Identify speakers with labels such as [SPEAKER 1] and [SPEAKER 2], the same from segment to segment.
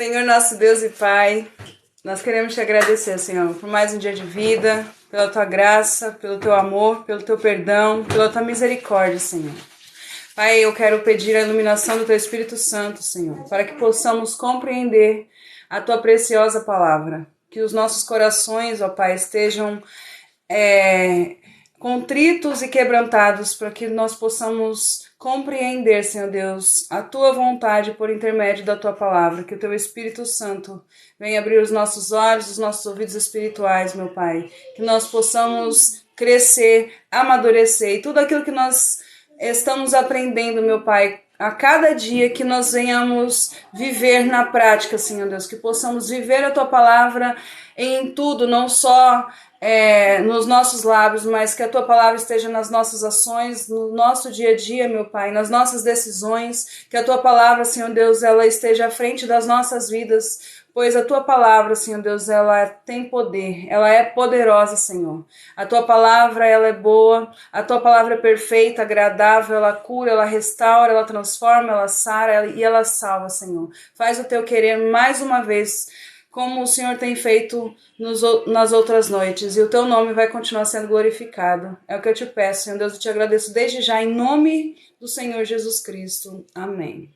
[SPEAKER 1] Senhor, nosso Deus e Pai, nós queremos te agradecer, Senhor, por mais um dia de vida, pela tua graça, pelo teu amor, pelo teu perdão, pela tua misericórdia, Senhor. Pai, eu quero pedir a iluminação do teu Espírito Santo, Senhor, para que possamos compreender a tua preciosa palavra. Que os nossos corações, ó Pai, estejam contritos e quebrantados, para que nós possamos compreender, Senhor Deus, a tua vontade por intermédio da tua palavra. Que o teu Espírito Santo venha abrir os nossos olhos, os nossos ouvidos espirituais, meu Pai. Que nós possamos crescer, amadurecer e tudo aquilo que nós estamos aprendendo, meu Pai, a cada dia que nós venhamos viver na prática, Senhor Deus, que possamos viver a tua palavra em tudo, não só nos nossos lábios, mas que a tua palavra esteja nas nossas ações, no nosso dia a dia, meu Pai, nas nossas decisões, que a tua palavra, Senhor Deus, ela esteja à frente das nossas vidas, pois a tua palavra, Senhor Deus, ela tem poder, ela é poderosa, Senhor. A tua palavra, ela é boa, a tua palavra é perfeita, agradável, ela cura, ela restaura, ela transforma, ela sara e ela salva, Senhor. Faz o teu querer mais uma vez, como o Senhor tem feito nas outras noites, e o teu nome vai continuar sendo glorificado. É o que eu te peço, Senhor Deus, eu te agradeço desde já, em nome do Senhor Jesus Cristo. Amém.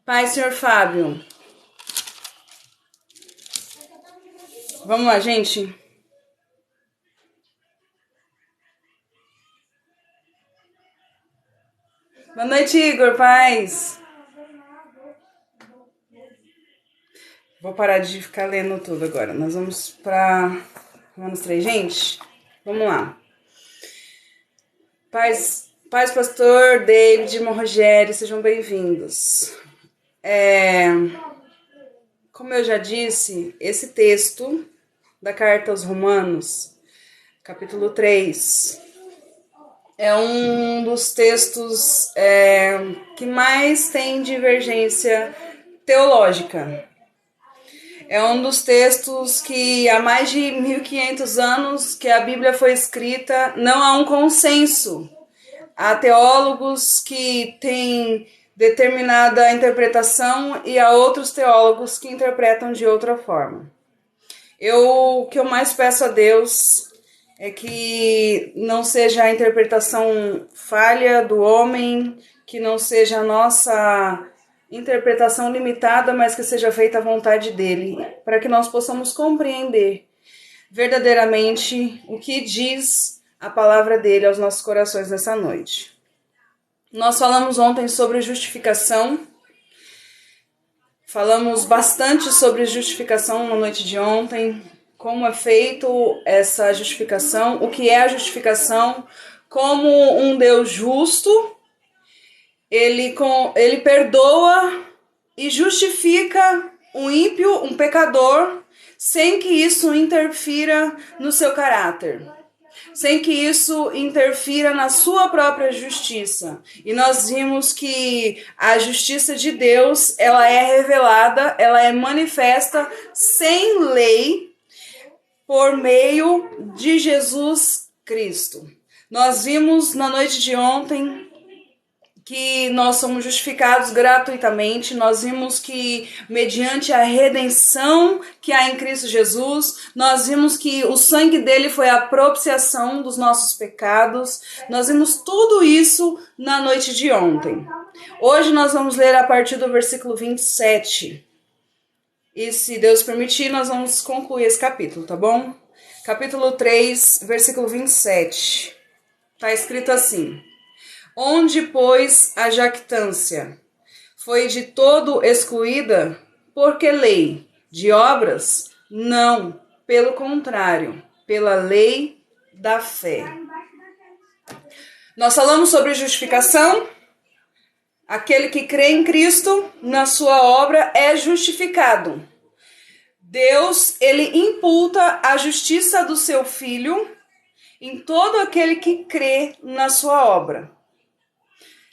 [SPEAKER 1] Pai, Senhor Fábio. Vamos lá, gente. Boa noite, Igor, paz. Vou parar de ficar lendo tudo agora. Nós vamos para Romanos 3, gente. Vamos lá. Paz, pastor David, irmão Rogério, sejam bem-vindos. Como eu já disse, esse texto da carta aos Romanos, capítulo 3, é um dos textos que mais tem divergência teológica. É um dos textos que há mais de 1500 anos que a Bíblia foi escrita, não há um consenso. Há teólogos que têm determinada interpretação e há outros teólogos que interpretam de outra forma. O que eu mais peço a Deus é que não seja a interpretação falha do homem, que não seja a nossa interpretação limitada, mas que seja feita a vontade dele, para que nós possamos compreender verdadeiramente o que diz a palavra dele aos nossos corações nessa noite. Nós falamos ontem sobre justificação, falamos bastante sobre justificação na noite de ontem, como é feito essa justificação, o que é a justificação, como um Deus justo, ele perdoa e justifica um ímpio, um pecador, sem que isso interfira no seu caráter, sem que isso interfira na sua própria justiça. E nós vimos que a justiça de Deus, ela é revelada, ela é manifesta sem lei, por meio de Jesus Cristo. Nós vimos na noite de ontem que nós somos justificados gratuitamente, nós vimos que mediante a redenção que há em Cristo Jesus, nós vimos que o sangue dele foi a propiciação dos nossos pecados, nós vimos tudo isso na noite de ontem. Hoje nós vamos ler a partir do versículo 27, e se Deus permitir, nós vamos concluir esse capítulo, tá bom? Capítulo 3, versículo 27, tá escrito assim: onde, pois, a jactância foi de todo excluída? Porque lei de obras? Não, pelo contrário, pela lei da fé. Nós falamos sobre justificação. Aquele que crê em Cristo, na sua obra, é justificado. Deus, ele imputa a justiça do seu Filho em todo aquele que crê na sua obra.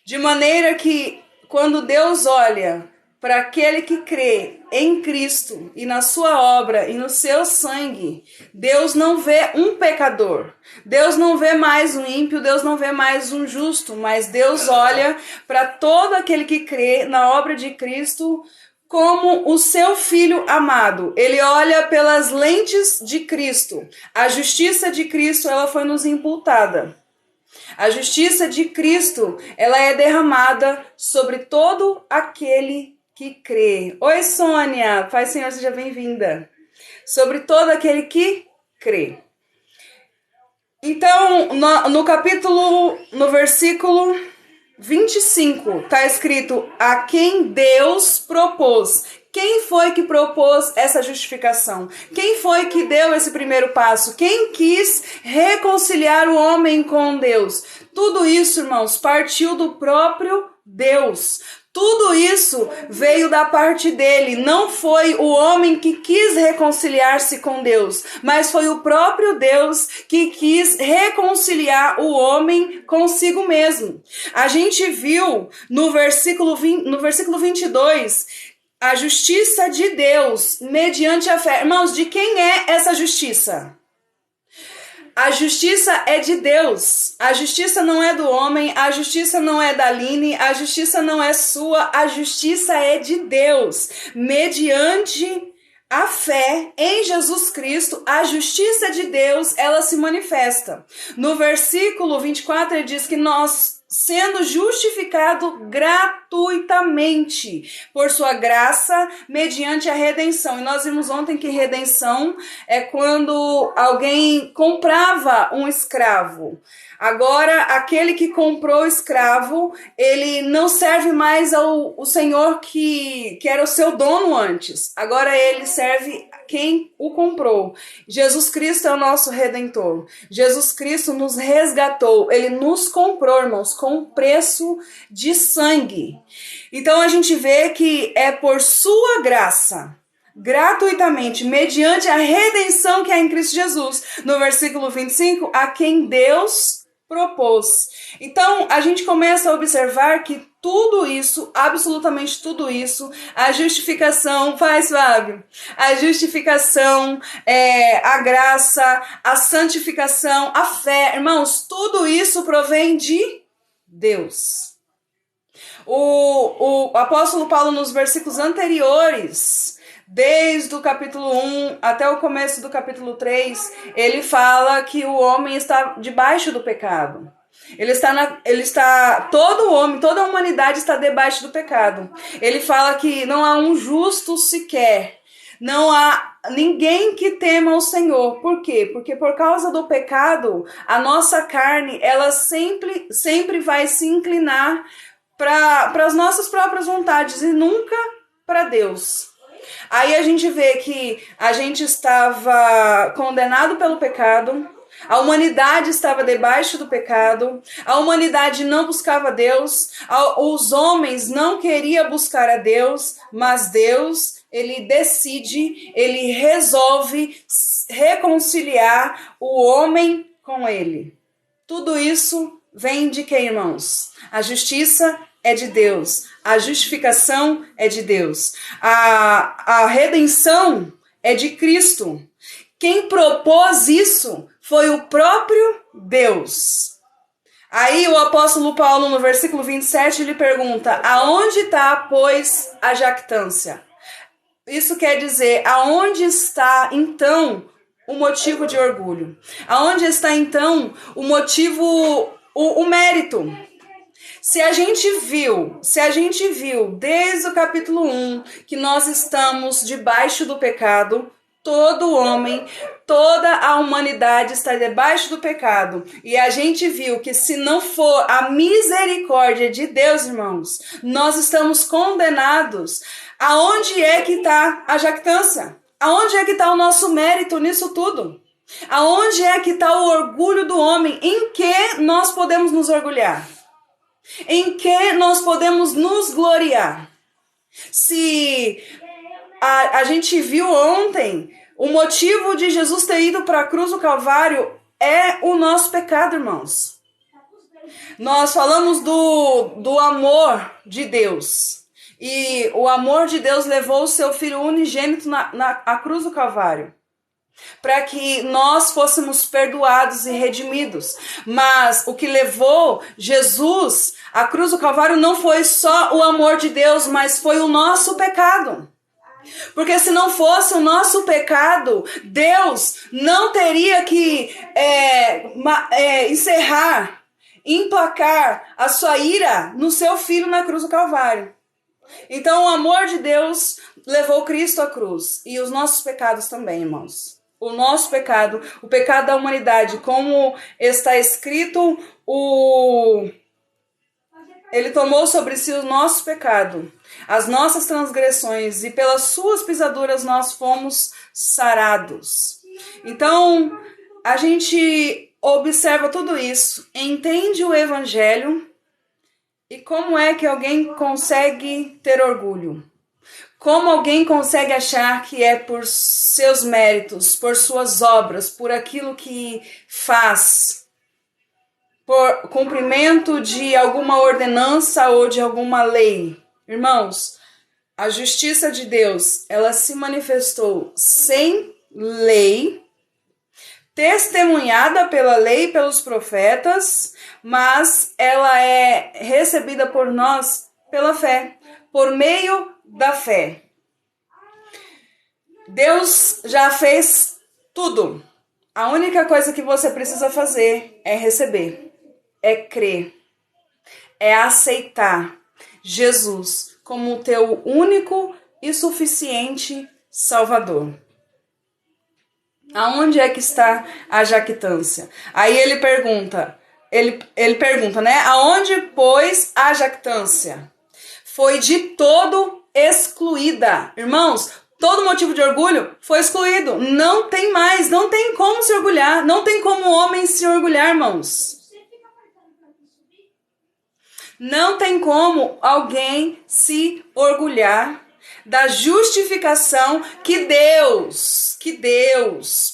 [SPEAKER 1] De maneira que, quando Deus olha para aquele que crê em Cristo e na sua obra e no seu sangue, Deus não vê um pecador, Deus não vê mais um ímpio, Deus não vê mais um justo, mas Deus olha para todo aquele que crê na obra de Cristo como o seu filho amado. Ele olha pelas lentes de Cristo. A justiça de Cristo, ela foi nos imputada. A justiça de Cristo, ela é derramada sobre todo aquele que crê. Oi, Sônia. Pai Senhor, seja bem-vinda. Sobre todo aquele que crê. Então, no versículo 25, está escrito: a quem Deus propôs. Quem foi que propôs essa justificação? Quem foi que deu esse primeiro passo? Quem quis reconciliar o homem com Deus? Tudo isso, irmãos, partiu do próprio Deus. Tudo isso veio da parte dele. Não foi o homem que quis reconciliar-se com Deus, mas foi o próprio Deus que quis reconciliar o homem consigo mesmo. A gente viu no versículo 22, a justiça de Deus mediante a fé. Irmãos, de quem é essa justiça? A justiça é de Deus. A justiça não é do homem, a justiça não é da Aline, a justiça não é sua, a justiça é de Deus. Mediante a fé em Jesus Cristo, a justiça de Deus, ela se manifesta. No versículo 24, ele diz que nós, sendo justificado gratuitamente por sua graça, mediante a redenção. E nós vimos ontem que redenção é quando alguém comprava um escravo. Agora, aquele que comprou o escravo, ele não serve mais ao senhor que era o seu dono antes. Agora ele serve quem o comprou. Jesus Cristo é o nosso Redentor. Jesus Cristo nos resgatou. Ele nos comprou, irmãos, com preço de sangue. Então a gente vê que é por sua graça, gratuitamente, mediante a redenção que há em Cristo Jesus. No versículo 25, a quem Deus propôs. Então, a gente começa a observar que tudo isso, absolutamente tudo isso, a justificação, faz, Fábio, a justificação, a graça, a santificação, a fé, irmãos, tudo isso provém de Deus. O apóstolo Paulo, nos versículos anteriores, desde o capítulo 1 até o começo do capítulo 3, ele fala que o homem está debaixo do pecado. Todo homem, toda a humanidade está debaixo do pecado. Ele fala que não há um justo sequer. Não há ninguém que tema o Senhor. Por quê? Porque por causa do pecado, a nossa carne, ela sempre vai se inclinar para as nossas próprias vontades e nunca para Deus. Aí a gente vê que a gente estava condenado pelo pecado, a humanidade estava debaixo do pecado, a humanidade não buscava Deus, os homens não queriam buscar a Deus, mas Deus, ele decide, ele resolve reconciliar o homem com ele. Tudo isso vem de quem, irmãos? A justiça é de Deus. A justificação é de Deus. A redenção é de Cristo. Quem propôs isso foi o próprio Deus. Aí o apóstolo Paulo, no versículo 27, ele pergunta: aonde está, pois, a jactância? Isso quer dizer, aonde está, então, o motivo de orgulho? Aonde está, então, o motivo, o mérito? Se a gente viu desde o capítulo 1 que nós estamos debaixo do pecado, todo homem, toda a humanidade está debaixo do pecado. E a gente viu que se não for a misericórdia de Deus, irmãos, nós estamos condenados. Aonde é que está a jactância? Aonde é que está o nosso mérito nisso tudo? Aonde é que está o orgulho do homem? Em que nós podemos nos orgulhar? Em que nós podemos nos gloriar? Se a gente viu ontem, o motivo de Jesus ter ido para a cruz do Calvário é o nosso pecado, irmãos. Nós falamos do amor de Deus. E o amor de Deus levou o seu Filho unigênito à cruz do Calvário, para que nós fôssemos perdoados e redimidos. Mas o que levou Jesus à cruz do Calvário não foi só o amor de Deus, mas foi o nosso pecado. Porque se não fosse o nosso pecado, Deus não teria que encerrar, emplacar a sua ira no seu Filho na cruz do Calvário. Então o amor de Deus levou Cristo à cruz. E os nossos pecados também, irmãos. O nosso pecado, o pecado da humanidade, como está escrito, Ele tomou sobre si o nosso pecado, as nossas transgressões, e pelas suas pisaduras nós fomos sarados. Então, a gente observa tudo isso, entende o Evangelho, e como é que alguém consegue ter orgulho? Como alguém consegue achar que é por seus méritos, por suas obras, por aquilo que faz, por cumprimento de alguma ordenança ou de alguma lei? Irmãos, a justiça de Deus, ela se manifestou sem lei, testemunhada pela lei e pelos profetas, mas ela é recebida por nós pela fé, por meio da fé. Deus já fez tudo. A única coisa que você precisa fazer é receber, é crer, é aceitar Jesus como o teu único e suficiente Salvador. Aonde é que está a jactância? Aí ele pergunta, né? Aonde, pois, a jactância? Foi de todo excluída. Irmãos, todo motivo de orgulho foi excluído. Não tem mais, não tem como se orgulhar. Não tem como o homem se orgulhar, irmãos. Não tem como alguém se orgulhar da justificação que Deus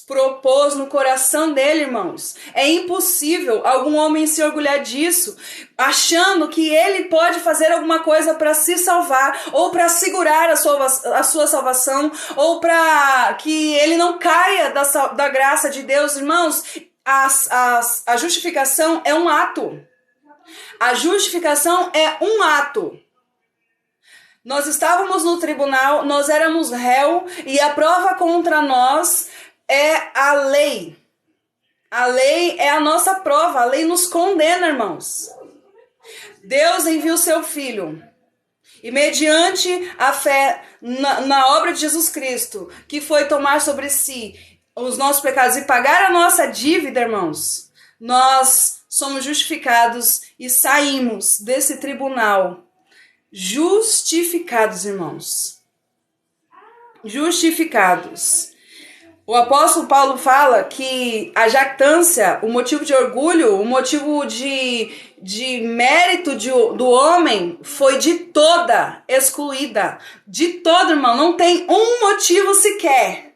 [SPEAKER 1] propôs no coração dele, irmãos. É impossível algum homem se orgulhar disso, achando que ele pode fazer alguma coisa para se salvar, ou para segurar a sua salvação, ou para que ele não caia da graça de Deus. Irmãos, a justificação é um ato. A justificação é um ato. Nós estávamos no tribunal, nós éramos réu, e a prova contra nós é a lei. A lei é a nossa prova, a lei nos condena, irmãos. Deus enviou o seu Filho, e mediante a fé na obra de Jesus Cristo, que foi tomar sobre si os nossos pecados e pagar a nossa dívida, irmãos, nós somos justificados e saímos desse tribunal justificados, irmãos. Justificados. O apóstolo Paulo fala que a jactância, o motivo de orgulho, o motivo de mérito do homem foi de toda excluída. De todo, irmão. Não tem um motivo sequer.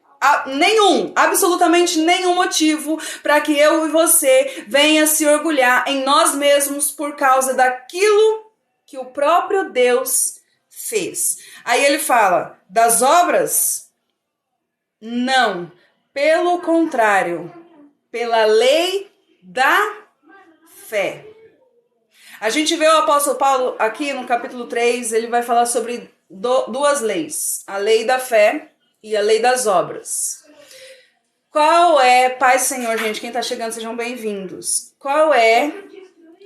[SPEAKER 1] Nenhum, absolutamente nenhum motivo para que eu e você venha se orgulhar em nós mesmos por causa daquilo que o próprio Deus fez. Aí ele fala, das obras? Não. Pelo contrário, pela lei da fé. A gente vê o apóstolo Paulo aqui no capítulo 3, ele vai falar sobre duas leis. A lei da fé e a lei das obras. Qual é, Pai Senhor, gente, quem está chegando, sejam bem-vindos. Qual é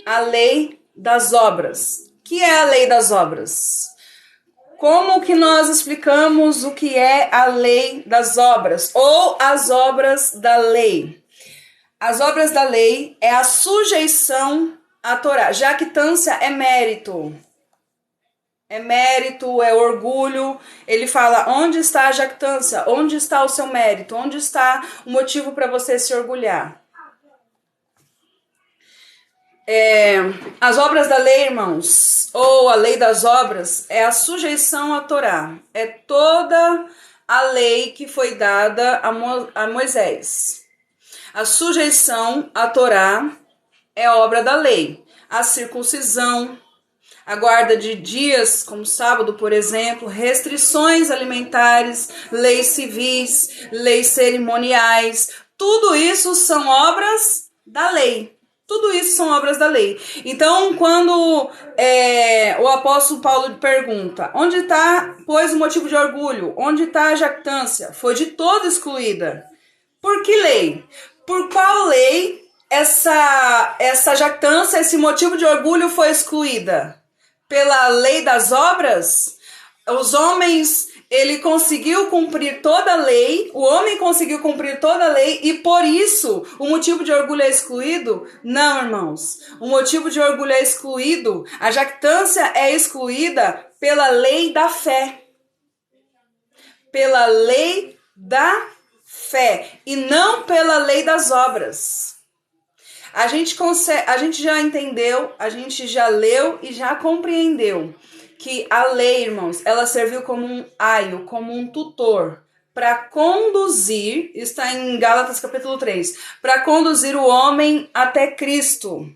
[SPEAKER 1] a lei das obras? Que é a lei das obras? Como que nós explicamos o que é a lei das obras? Ou as obras da lei? As obras da lei é a sujeição à Torá. Jactância é mérito. É mérito, é orgulho. Ele fala, onde está a jactância? Onde está o seu mérito? Onde está o motivo para você se orgulhar? As obras da lei, irmãos, ou a lei das obras, é a sujeição à Torá. É toda a lei que foi dada a Moisés. A sujeição à Torá é obra da lei. A circuncisão, a guarda de dias, como sábado, por exemplo, restrições alimentares, leis civis, leis cerimoniais, tudo isso são obras da lei. Tudo isso são obras da lei. Então, quando o apóstolo Paulo pergunta, onde está, pois, o motivo de orgulho? Onde está a jactância? Foi de todo excluída. Por que lei? Por qual lei essa jactância, esse motivo de orgulho foi excluída? Pela lei das obras? Os homens, ele conseguiu cumprir toda a lei, o homem conseguiu cumprir toda a lei e por isso o motivo de orgulho é excluído? Não, irmãos. O motivo de orgulho é excluído, a jactância é excluída pela lei da fé. Pela lei da fé e não pela lei das obras. A gente já entendeu, a gente já leu e já compreendeu que a lei, irmãos, ela serviu como um aio, como um tutor para conduzir, está em Gálatas capítulo 3, para conduzir o homem até Cristo.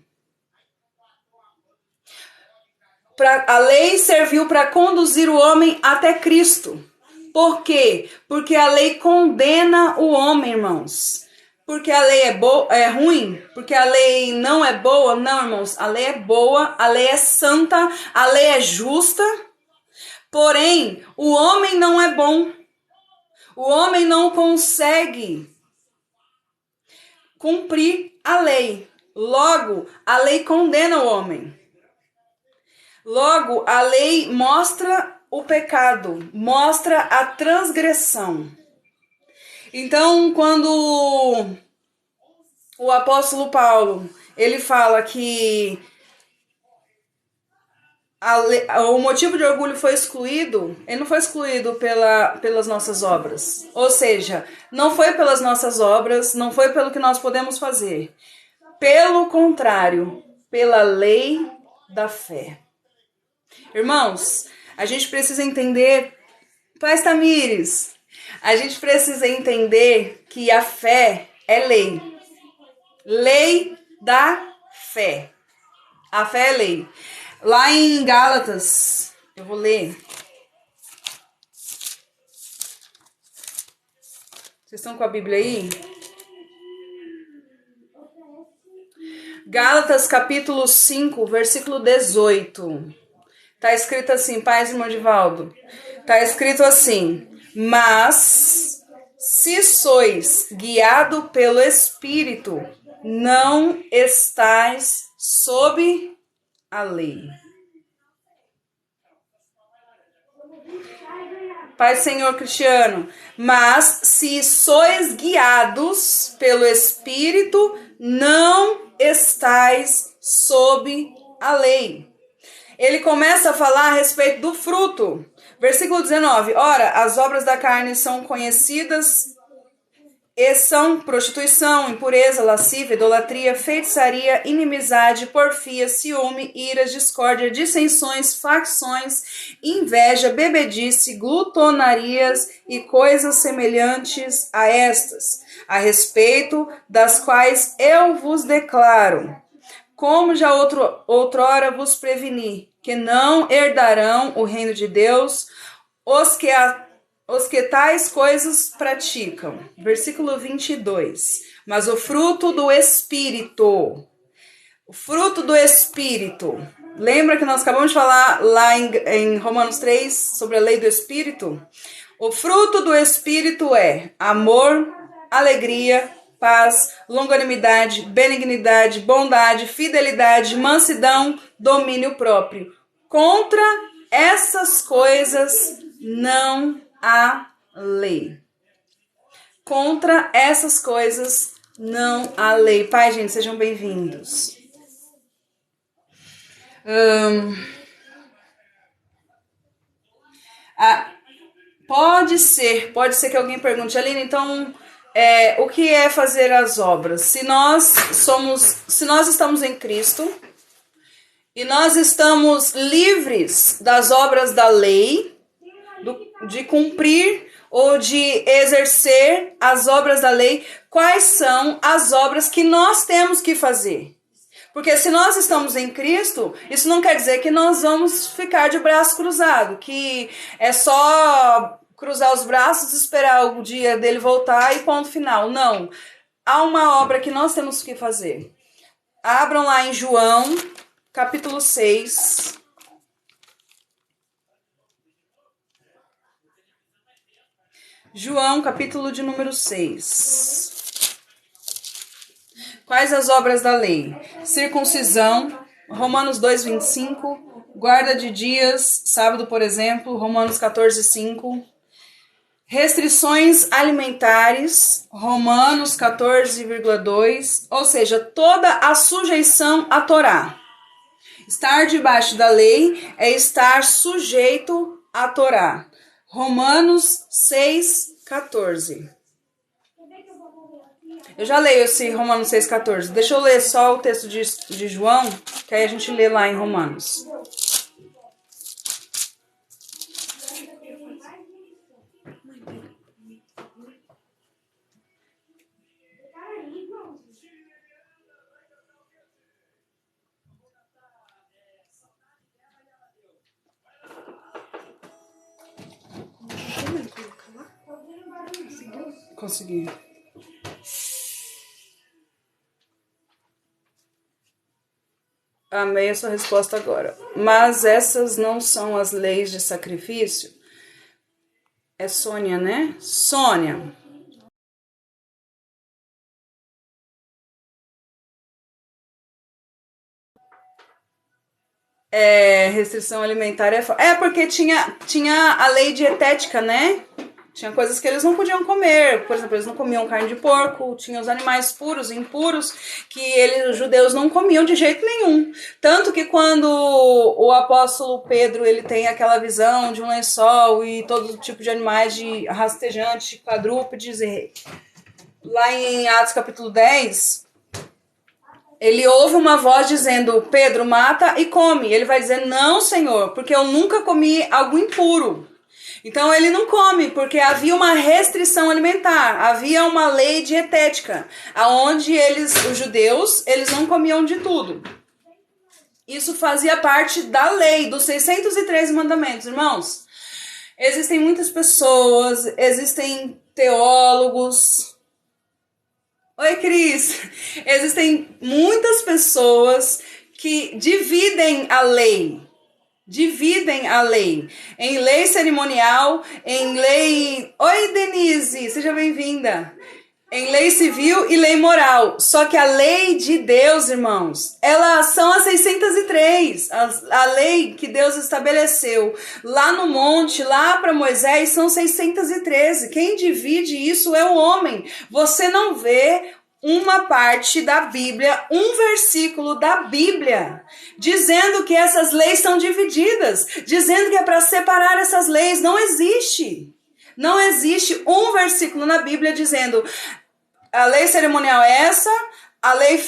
[SPEAKER 1] A lei serviu para conduzir o homem até Cristo. Por quê? Porque a lei condena o homem, irmãos. Porque a lei é ruim? Porque a lei não é boa? Não, irmãos. A lei é boa, a lei é santa, a lei é justa. Porém, o homem não é bom. O homem não consegue cumprir a lei. Logo, a lei condena o homem. Logo, a lei mostra o pecado, mostra a transgressão. Então, quando o apóstolo Paulo, ele fala que o motivo de orgulho foi excluído, ele não foi excluído pelas nossas obras. Ou seja, não foi pelas nossas obras, não foi pelo que nós podemos fazer. Pelo contrário, pela lei da fé. Irmãos, a gente precisa entender, Paz Tamires, a gente precisa entender que a fé é lei. Lei da fé. A fé é lei. Lá em Gálatas, eu vou ler. Vocês estão com a Bíblia aí? Gálatas capítulo 5, versículo 18. Tá escrito assim, paz, irmão Divaldo. Tá escrito assim: mas se sois guiado pelo Espírito, não estais sob a lei. Pai, Senhor Cristiano, mas se sois guiados pelo Espírito, não estais sob a lei. Ele começa a falar a respeito do fruto. Versículo 19. Ora, as obras da carne são conhecidas e são prostituição, impureza, lascívia, idolatria, feitiçaria, inimizade, porfia, ciúme, ira, discórdia, dissensões, facções, inveja, bebedice, glutonarias e coisas semelhantes a estas, a respeito das quais eu vos declaro, como já outrora vos preveni, que não herdarão o reino de Deus os que tais coisas praticam. Versículo 22. Mas o fruto do Espírito. O fruto do Espírito. Lembra que nós acabamos de falar lá em Romanos 3 sobre a lei do Espírito? O fruto do Espírito é amor, alegria, paz, longanimidade, benignidade, bondade, fidelidade, mansidão, domínio próprio. Contra essas coisas não há lei. Contra essas coisas não há lei. Pai, gente, sejam bem-vindos. Pode ser que alguém pergunte, Aline, então o que é fazer as obras? Se nós estamos em Cristo e nós estamos livres das obras da lei, de cumprir ou de exercer as obras da lei, quais são as obras que nós temos que fazer? Porque se nós estamos em Cristo, isso não quer dizer que nós vamos ficar de braço cruzado, que é só cruzar os braços, esperar o dia dele voltar e ponto final. Não. Há uma obra que nós temos que fazer. Abram lá em João, capítulo 6. João, capítulo de número 6. Quais as obras da lei? Circuncisão, Romanos 2:25. Guarda de dias, sábado, por exemplo, Romanos 14:5. Restrições alimentares, Romanos 14,2. Ou seja, toda a sujeição à Torá. Estar debaixo da lei é estar sujeito à Torá. Romanos 6:14. Eu já leio esse Romanos 6,14. Deixa eu ler só o texto de João, que aí a gente lê lá em Romanos. Consegui. Amei a sua resposta agora. Mas essas não são as leis de sacrifício? É Sônia, né? Sônia. Restrição alimentar é porque tinha a lei dietética, né? Tinha coisas que eles não podiam comer. Por exemplo, eles não comiam carne de porco. Tinha os animais puros e impuros que os judeus não comiam de jeito nenhum. Tanto que quando o apóstolo Pedro ele tem aquela visão de um lençol e todo tipo de animais de rastejante, quadrúpedes, lá em Atos capítulo 10... ele ouve uma voz dizendo, Pedro, mata e come. Ele vai dizer, não, Senhor, porque eu nunca comi algo impuro. Então ele não come, porque havia uma restrição alimentar, havia uma lei dietética, onde os judeus, eles não comiam de tudo. Isso fazia parte da lei, dos 613 mandamentos, irmãos. Existem muitas pessoas, existem teólogos. Oi, Cris. Existem muitas pessoas que dividem a lei. Dividem a lei em lei cerimonial, em lei... Oi, Denise, seja bem-vinda. Em lei civil e lei moral. Só que a lei de Deus, irmãos, elas são as 603. A lei que Deus estabeleceu lá no monte, lá para Moisés, são 613. Quem divide isso é o homem. Você não vê uma parte da Bíblia, um versículo da Bíblia, dizendo que essas leis são divididas, dizendo que é para separar essas leis. Não existe. Não existe um versículo na Bíblia dizendo a lei cerimonial é essa, a lei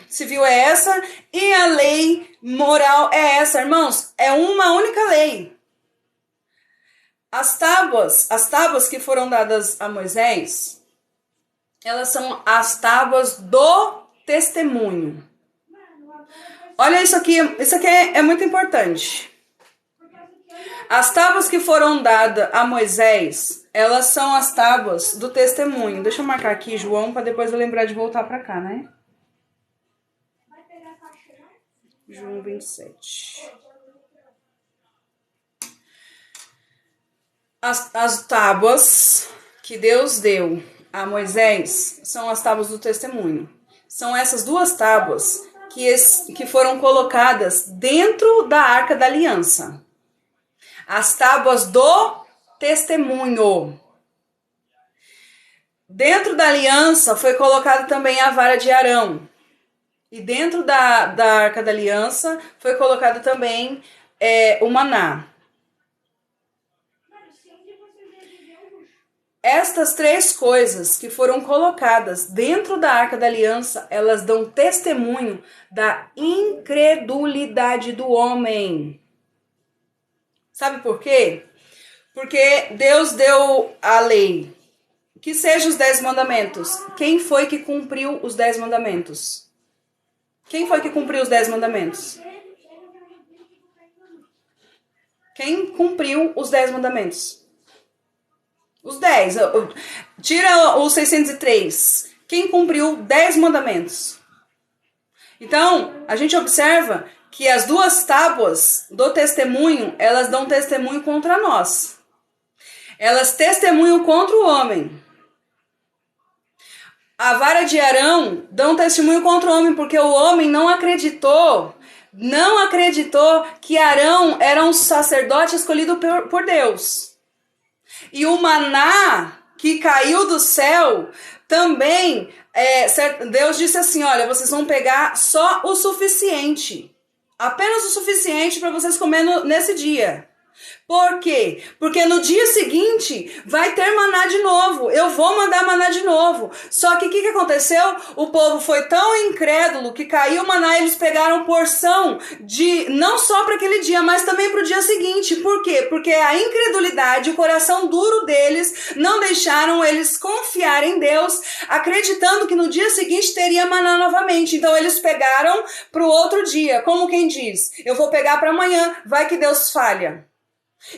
[SPEAKER 1] civil é essa e a lei moral é essa. Irmãos, é uma única lei. As tábuas que foram dadas a Moisés, elas são as tábuas do testemunho. Olha isso aqui é muito importante. As tábuas que foram dadas a Moisés, elas são as tábuas do testemunho. Deixa eu marcar aqui, João, para depois eu lembrar de voltar para cá, né? João 27. As tábuas que Deus deu a Moisés são as tábuas do testemunho. São essas duas tábuas que foram colocadas dentro da Arca da Aliança. As tábuas do testemunho. Dentro da aliança foi colocada também a vara de Arão. E dentro da Arca da Aliança foi colocado também o maná. Estas três coisas que foram colocadas dentro da Arca da Aliança, elas dão testemunho da incredulidade do homem. Sabe por quê? Porque Deus deu a lei. Que sejam os 10 mandamentos. Quem foi que cumpriu os 10 mandamentos? Quem foi que cumpriu os 10 mandamentos? Quem cumpriu os 10 mandamentos? Os 10. Tira os 603. Quem cumpriu 10 mandamentos? Então, a gente observa que as duas tábuas do testemunho, elas dão testemunho contra nós. Elas testemunham contra o homem. A vara de Arão dão testemunho contra o homem, porque o homem não acreditou que Arão era um sacerdote escolhido por Deus. E o maná que caiu do céu também, Deus disse assim, olha, vocês vão pegar só o suficiente. Apenas o suficiente para vocês comerem nesse dia. Por quê? Porque no dia seguinte vai ter maná de novo. Eu vou mandar maná de novo. Só que o que aconteceu? O povo foi tão incrédulo que caiu o maná e eles pegaram porção de não só para aquele dia, mas também para o dia seguinte. Por quê? Porque a incredulidade, o coração duro deles não deixaram eles confiar em Deus, acreditando que no dia seguinte teria maná novamente. Então eles pegaram para o outro dia. Como quem diz? Eu vou pegar para amanhã, vai que Deus falha.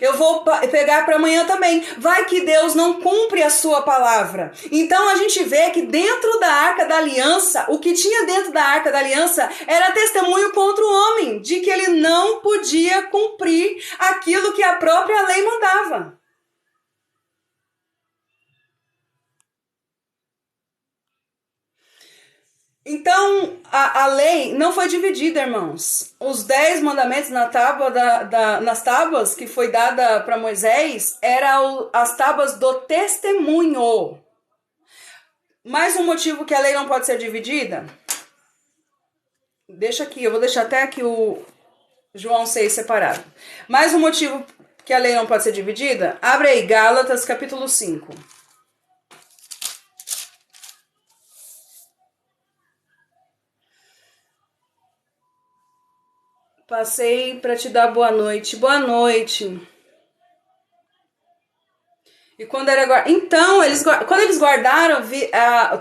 [SPEAKER 1] Eu vou pegar para amanhã também. Vai que Deus não cumpre a sua palavra. Então a gente vê que dentro da Arca da Aliança, o que tinha dentro da Arca da Aliança era testemunho contra o homem, de que ele não podia cumprir aquilo que a própria lei mandava. Então, a lei não foi dividida, irmãos. Os 10 mandamentos nas tábuas que foi dada para Moisés eram as tábuas do testemunho. Mais um motivo que a lei não pode ser dividida? Deixa aqui, eu vou deixar até aqui o João 6 separado. Mais um motivo que a lei não pode ser dividida? Abre aí, Gálatas capítulo 5. Passei para te dar boa noite. Boa noite. E quando era então, quando eles guardaram,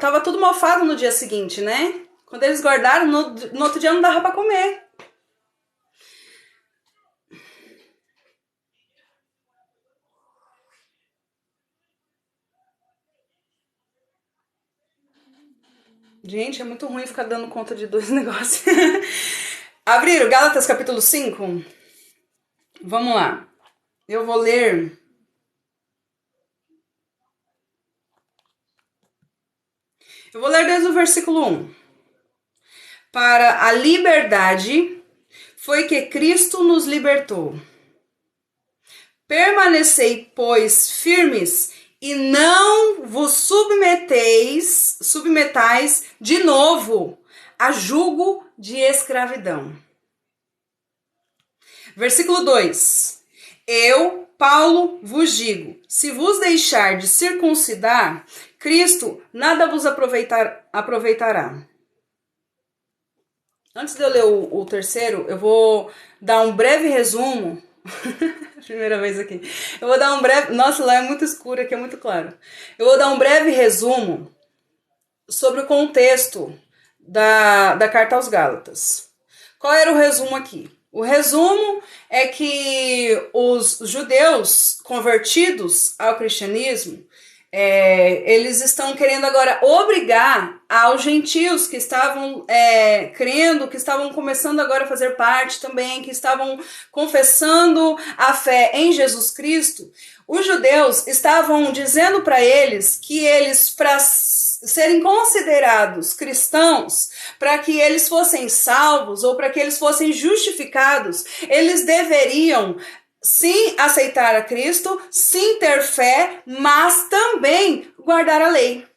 [SPEAKER 1] tava tudo mofado no dia seguinte, né? Quando eles guardaram, no outro dia não dava para comer. Gente, é muito ruim ficar dando conta de dois negócios. Abriram Gálatas capítulo 5? Vamos lá. Eu vou ler. Eu vou ler desde o versículo 1. Para a liberdade foi que Cristo nos libertou. Permanecei, pois, firmes e não vos submetais de novo a jugo de escravidão. Versículo 2. Eu, Paulo, vos digo, se vos deixar de circuncidar, Cristo nada vos aproveitará. Antes de eu ler o terceiro, eu vou dar um breve resumo. Primeira vez aqui. Eu vou dar um breve... Nossa, lá é muito escuro, aqui é muito claro. Eu vou dar um breve resumo sobre o contexto da carta aos Gálatas. Qual era o resumo aqui? O resumo é que os judeus convertidos ao cristianismo, eles estão querendo agora obrigar aos gentios que estavam crendo, que estavam começando agora a fazer parte também, que estavam confessando a fé em Jesus Cristo. Os judeus estavam dizendo para eles que eles, para serem considerados cristãos, para que eles fossem salvos ou para que eles fossem justificados, eles deveriam sim aceitar a Cristo, sim ter fé, mas também guardar a lei.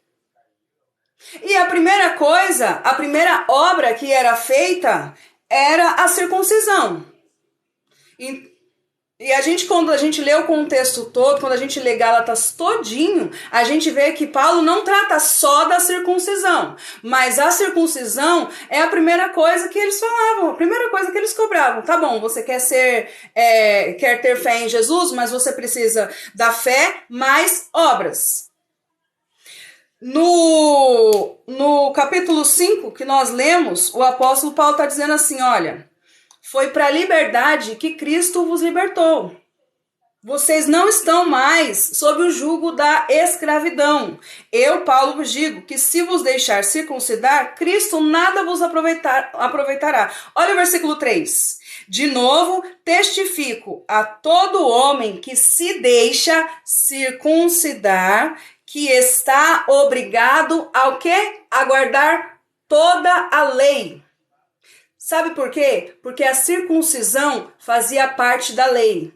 [SPEAKER 1] E a primeira obra que era feita era a circuncisão. E quando a gente lê o contexto todo, quando a gente lê Gálatas todinho, a gente vê que Paulo não trata só da circuncisão, mas a circuncisão é a primeira coisa que eles falavam, a primeira coisa que eles cobravam. Tá bom, você quer ter fé em Jesus, mas você precisa da fé mais obras. No capítulo 5 que nós lemos, o apóstolo Paulo está dizendo assim, olha, foi para a liberdade que Cristo vos libertou. Vocês não estão mais sob o jugo da escravidão. Eu, Paulo, vos digo que se vos deixar circuncidar, Cristo nada vos aproveitará. Olha o versículo 3. De novo, testifico a todo homem que se deixa circuncidar, que está obrigado ao quê? A guardar toda a lei. Sabe por quê? Porque a circuncisão fazia parte da lei.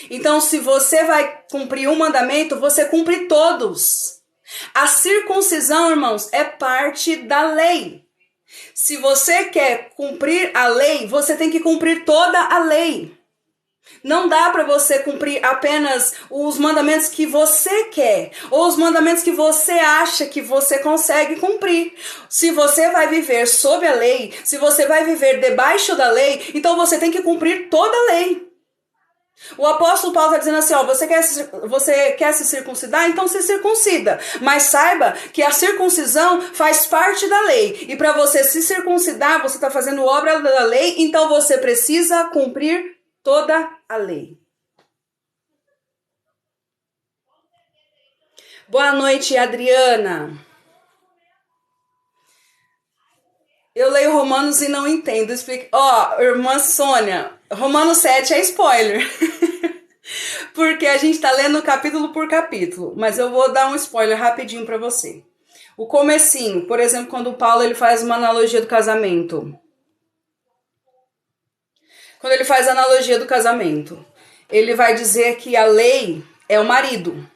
[SPEAKER 1] Então, se você vai cumprir um mandamento, você cumpre todos. A circuncisão, irmãos, é parte da lei. Se você quer cumprir a lei, você tem que cumprir toda a lei. Não dá para você cumprir apenas os mandamentos que você quer, ou os mandamentos que você acha que você consegue cumprir. Se você vai viver sob a lei, se você vai viver debaixo da lei, então você tem que cumprir toda a lei. O apóstolo Paulo está dizendo assim, ó, você quer se circuncidar? Então se circuncida. Mas saiba que a circuncisão faz parte da lei. E para você se circuncidar, você está fazendo obra da lei, então você precisa cumprir toda a lei. Boa noite, Adriana. Eu leio Romanos e não entendo. Irmã Sônia, Romanos 7 é spoiler. Porque a gente está lendo capítulo por capítulo. Mas eu vou dar um spoiler rapidinho para você. O comecinho, por exemplo, quando o Paulo ele faz uma analogia do casamento. Quando ele faz a analogia do casamento, ele vai dizer que a lei é o marido.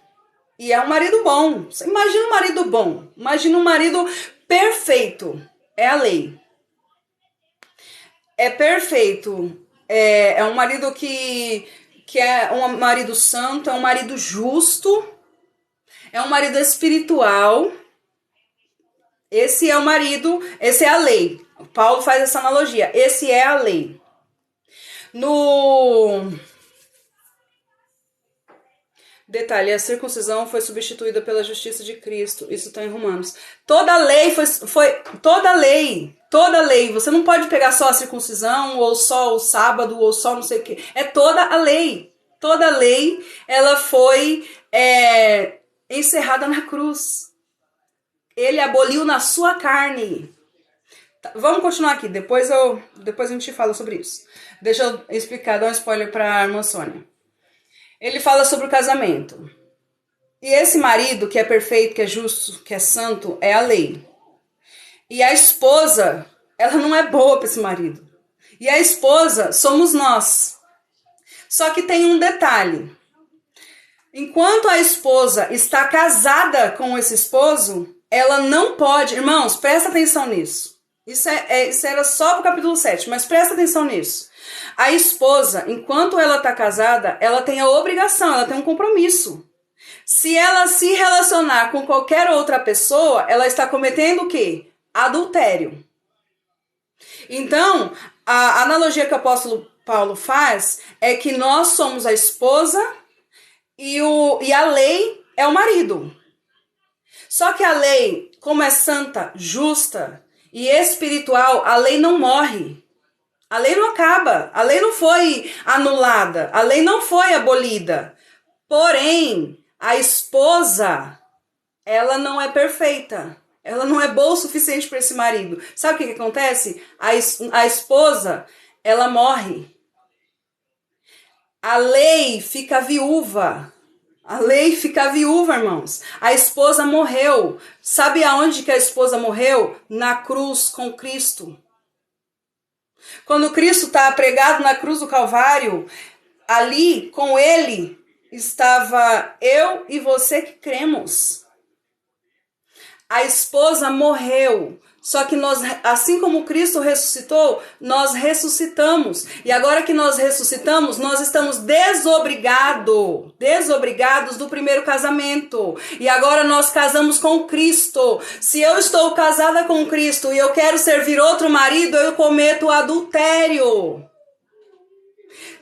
[SPEAKER 1] E é um marido bom. Você imagina um marido bom. Imagina um marido perfeito. É a lei. É perfeito. É um marido que é um marido santo, é um marido justo, é um marido espiritual. Esse é o marido, esse é a lei. Paulo faz essa analogia. Esse é a lei. Detalhe, a circuncisão foi substituída pela justiça de Cristo. Isso está em Romanos. Toda lei toda lei. Você não pode pegar só a circuncisão, ou só o sábado, ou só não sei o quê. É toda a lei. Toda a lei, ela foi encerrada na cruz. Ele aboliu na sua carne. Vamos continuar aqui, depois a gente fala sobre isso. Deixa eu explicar, dar um spoiler para a irmã Sônia. Ele fala sobre o casamento. E esse marido que é perfeito, que é justo, que é santo, é a lei. E a esposa, ela não é boa para esse marido. E a esposa somos nós. Só que tem um detalhe. Enquanto a esposa está casada com esse esposo, ela não pode... Irmãos, presta atenção nisso. Isso era só pro capítulo 7, mas presta atenção nisso. A esposa, enquanto ela está casada, ela tem a obrigação, ela tem um compromisso. Se ela se relacionar com qualquer outra pessoa, ela está cometendo o quê? Adultério. Então, a analogia que o apóstolo Paulo faz é que nós somos a esposa e a lei é o marido. Só que a lei, como é santa, justa e espiritual, a lei não morre. A lei não acaba, a lei não foi anulada, a lei não foi abolida. Porém, a esposa, ela não é perfeita. Ela não é boa o suficiente para esse marido. Sabe o que acontece? A esposa, ela morre. A lei fica viúva. A lei fica viúva, irmãos. A esposa morreu. Sabe aonde que a esposa morreu? Na cruz com Cristo. Quando Cristo está pregado na cruz do Calvário, ali com ele estava eu e você que cremos. A esposa morreu, só que nós, assim como Cristo ressuscitou, nós ressuscitamos. E agora que nós ressuscitamos, nós estamos desobrigados do primeiro casamento. E agora nós casamos com Cristo. Se eu estou casada com Cristo e eu quero servir outro marido, eu cometo adultério.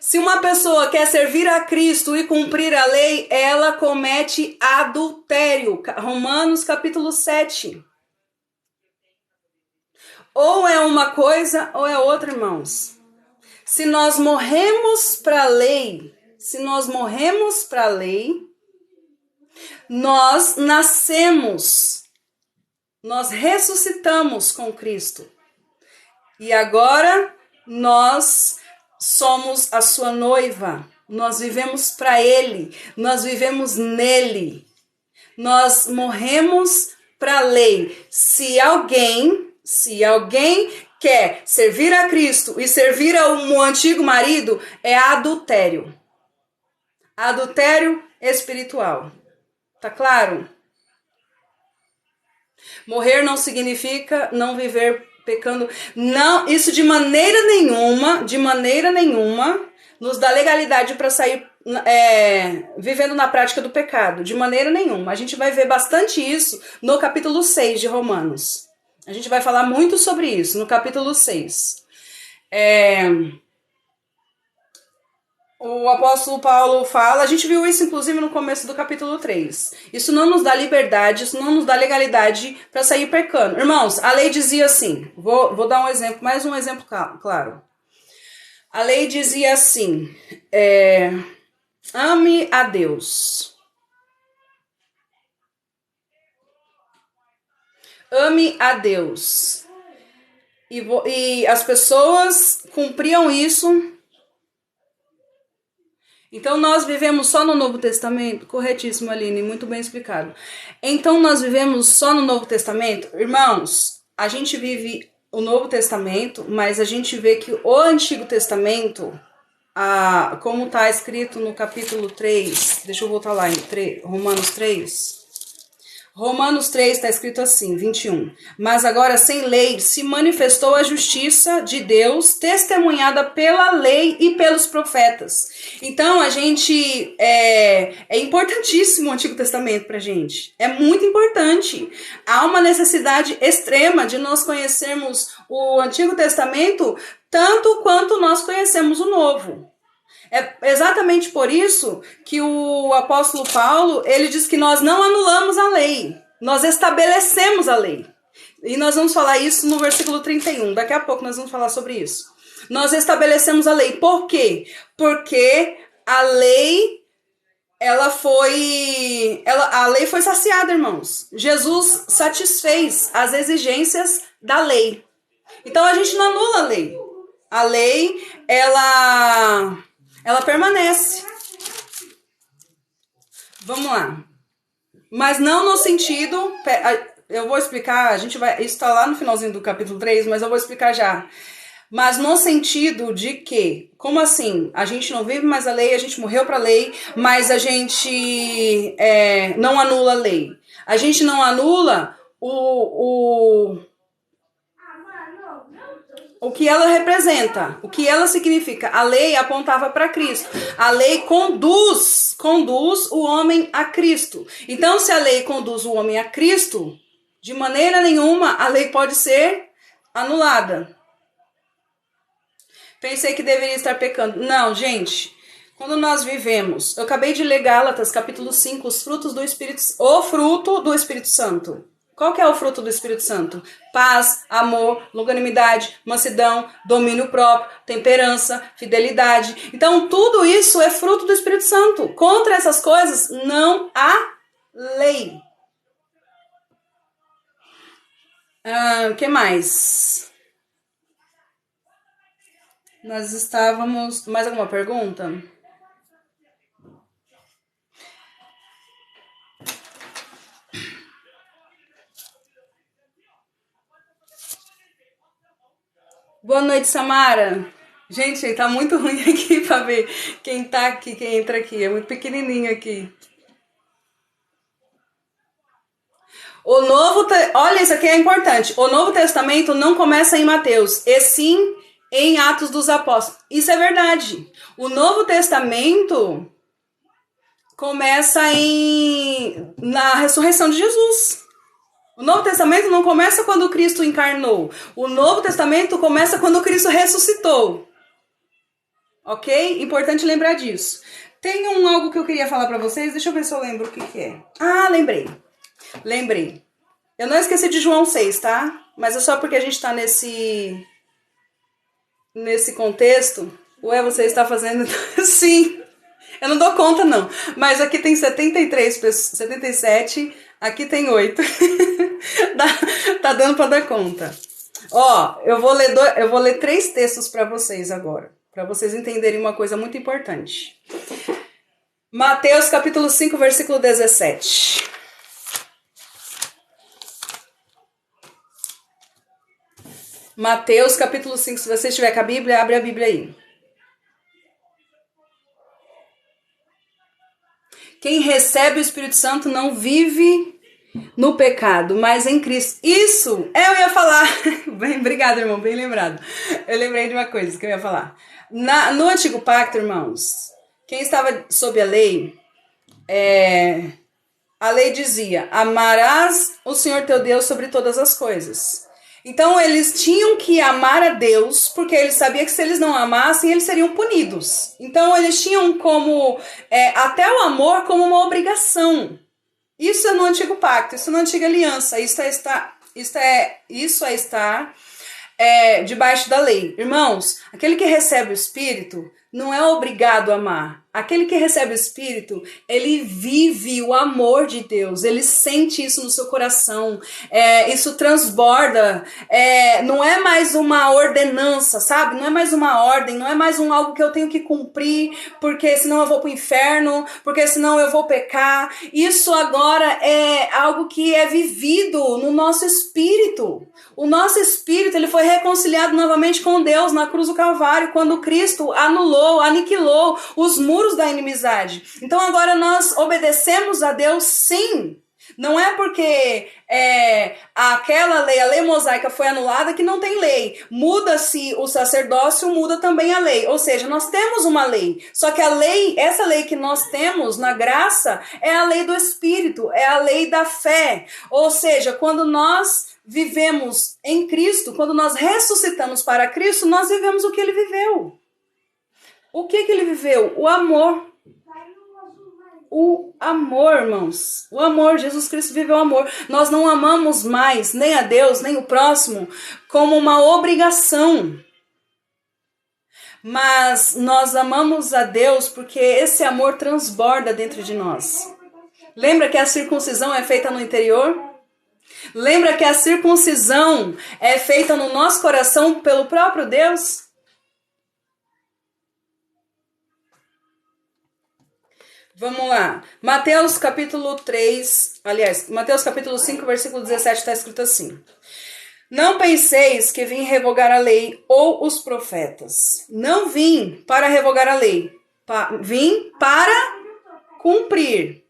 [SPEAKER 1] Se uma pessoa quer servir a Cristo e cumprir a lei, ela comete adultério. Romanos capítulo 7. Ou é uma coisa ou é outra, irmãos. Se nós morremos para a lei, nós nascemos, nós ressuscitamos com Cristo. E agora nós somos a sua noiva, nós vivemos para Ele, nós vivemos nele, nós morremos para a lei. Se alguém quer servir a Cristo e servir ao antigo marido, é adultério. Adultério espiritual. Tá claro? Morrer não significa não viver pecando. Não, isso de maneira nenhuma, nos dá legalidade para sair vivendo na prática do pecado. De maneira nenhuma. A gente vai ver bastante isso no capítulo 6 de Romanos. A gente vai falar muito sobre isso no capítulo 6. O apóstolo Paulo fala, a gente viu isso inclusive no começo do capítulo 3. Isso não nos dá liberdade, isso não nos dá legalidade para sair pecando. Irmãos, a lei dizia assim, vou dar um exemplo, mais um exemplo claro. A lei dizia assim, ame a Deus. Ame a Deus. E as pessoas cumpriam isso. Então nós vivemos só no Novo Testamento? Corretíssimo, Aline, muito bem explicado. Então nós vivemos só no Novo Testamento? Irmãos, a gente vive o Novo Testamento, mas a gente vê que o Antigo Testamento, como está escrito no capítulo 3, deixa eu voltar lá em Romanos 3. Romanos 3 está escrito assim, 21. Mas agora sem lei se manifestou a justiça de Deus, testemunhada pela lei e pelos profetas. Então a gente é importantíssimo o Antigo Testamento para a gente. É muito importante. Há uma necessidade extrema de nós conhecermos o Antigo Testamento tanto quanto nós conhecemos o Novo. É exatamente por isso que o apóstolo Paulo, ele diz que nós não anulamos a lei, nós estabelecemos a lei. E nós vamos falar isso no versículo 31, daqui a pouco nós vamos falar sobre isso. Nós estabelecemos a lei, por quê? Porque a lei, a lei foi saciada, irmãos. Jesus satisfez as exigências da lei. Então a gente não anula a lei. A lei, ela permanece. Vamos lá. Mas não no sentido... Eu vou explicar, isso está lá no finalzinho do capítulo 3, mas eu vou explicar já. Mas no sentido de que, como assim? A gente não vive mais a lei, a gente morreu para a lei, mas a gente não anula a lei. A gente não anula o que ela representa, o que ela significa. A lei apontava para Cristo. A lei conduz o homem a Cristo. Então, se a lei conduz o homem a Cristo, de maneira nenhuma a lei pode ser anulada. Pensei que deveria estar pecando. Não, gente. Quando nós vivemos... Eu acabei de ler Gálatas, capítulo 5, os frutos do Espírito... O fruto do Espírito Santo. Qual que é o fruto do Espírito Santo? Paz, amor, longanimidade, mansidão, domínio próprio, temperança, fidelidade. Então, tudo isso é fruto do Espírito Santo. Contra essas coisas, não há lei. O que mais? Nós estávamos... Mais alguma pergunta? Boa noite, Samara. Gente, tá muito ruim aqui pra ver quem tá aqui, quem entra aqui. É muito pequenininho aqui. Olha, isso aqui é importante. O Novo Testamento não começa em Mateus, e sim em Atos dos Apóstolos. Isso é verdade. O Novo Testamento começa na ressurreição de Jesus. O Novo Testamento não começa quando Cristo encarnou. O Novo Testamento começa quando Cristo ressuscitou. Ok? Importante lembrar disso. Tem algo que eu queria falar pra vocês. Deixa eu ver se eu lembro o que é. Ah, lembrei. Eu não esqueci de João 6, tá? Mas é só porque a gente tá nesse contexto. Ué, você está fazendo... Sim. Eu não dou conta, não. Mas aqui tem 73 pessoas, 77. Aqui tem 8. Tá dando pra dar conta. Ó, eu vou ler 3 textos pra vocês agora. Pra vocês entenderem uma coisa muito importante. Mateus capítulo 5, versículo 17. Mateus capítulo 5, se você estiver com a Bíblia, abre a Bíblia aí. Quem recebe o Espírito Santo não vive no pecado, mas em Cristo. Isso, eu ia falar. Bem, obrigado, irmão, bem lembrado. Eu lembrei de uma coisa que eu ia falar. No Antigo Pacto, irmãos, quem estava sob a lei, a lei dizia, amarás o Senhor teu Deus sobre todas as coisas. Então, eles tinham que amar a Deus, porque eles sabiam que se eles não amassem, eles seriam punidos. Então, eles tinham como, até o amor como uma obrigação. Isso é no Antigo Pacto, isso é na Antiga Aliança, isso é estar debaixo da lei. Irmãos, aquele que recebe o Espírito não é obrigado a amar. Aquele que recebe o Espírito, ele vive o amor de Deus, ele sente isso no seu coração, isso transborda, não é mais uma ordenança, sabe? Não é mais uma ordem, não é mais algo que eu tenho que cumprir, porque senão eu vou pro inferno, porque senão eu vou pecar. Isso agora é algo que é vivido no nosso espírito. O nosso espírito, ele foi reconciliado novamente com Deus na cruz do Calvário, quando Cristo aniquilou os muros da inimizade. Então agora nós obedecemos a Deus, sim. Não é porque aquela lei, a lei mosaica foi anulada que não tem lei. Muda-se o sacerdócio, muda também a lei. Ou seja, nós temos uma lei. Só que essa lei que nós temos na graça é a lei do Espírito, é a lei da fé. Ou seja, quando nós vivemos em Cristo, quando nós ressuscitamos para Cristo, nós vivemos o que ele viveu. O que ele viveu? O amor. O amor, irmãos. O amor. Jesus Cristo viveu o amor. Nós não amamos mais nem a Deus, nem o próximo como uma obrigação. Mas nós amamos a Deus porque esse amor transborda dentro de nós. Lembra que a circuncisão é feita no interior? Lembra que a circuncisão é feita no nosso coração pelo próprio Deus? Vamos lá. Mateus capítulo 5, versículo 17 está escrito assim. Não penseis que vim revogar a lei ou os profetas. Não vim para revogar a lei. Vim para cumprir.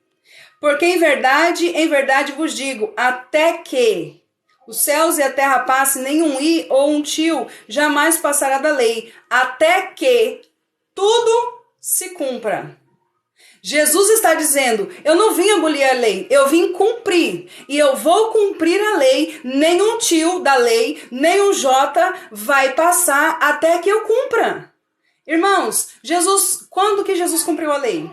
[SPEAKER 1] Porque em verdade vos digo, até que os céus e a terra passem, nenhum i ou um tio jamais passará da lei, até que tudo se cumpra. Jesus está dizendo, eu não vim abolir a lei, eu vim cumprir. E eu vou cumprir a lei, nenhum tio da lei, nenhum J vai passar até que eu cumpra. Irmãos, quando que Jesus cumpriu a lei?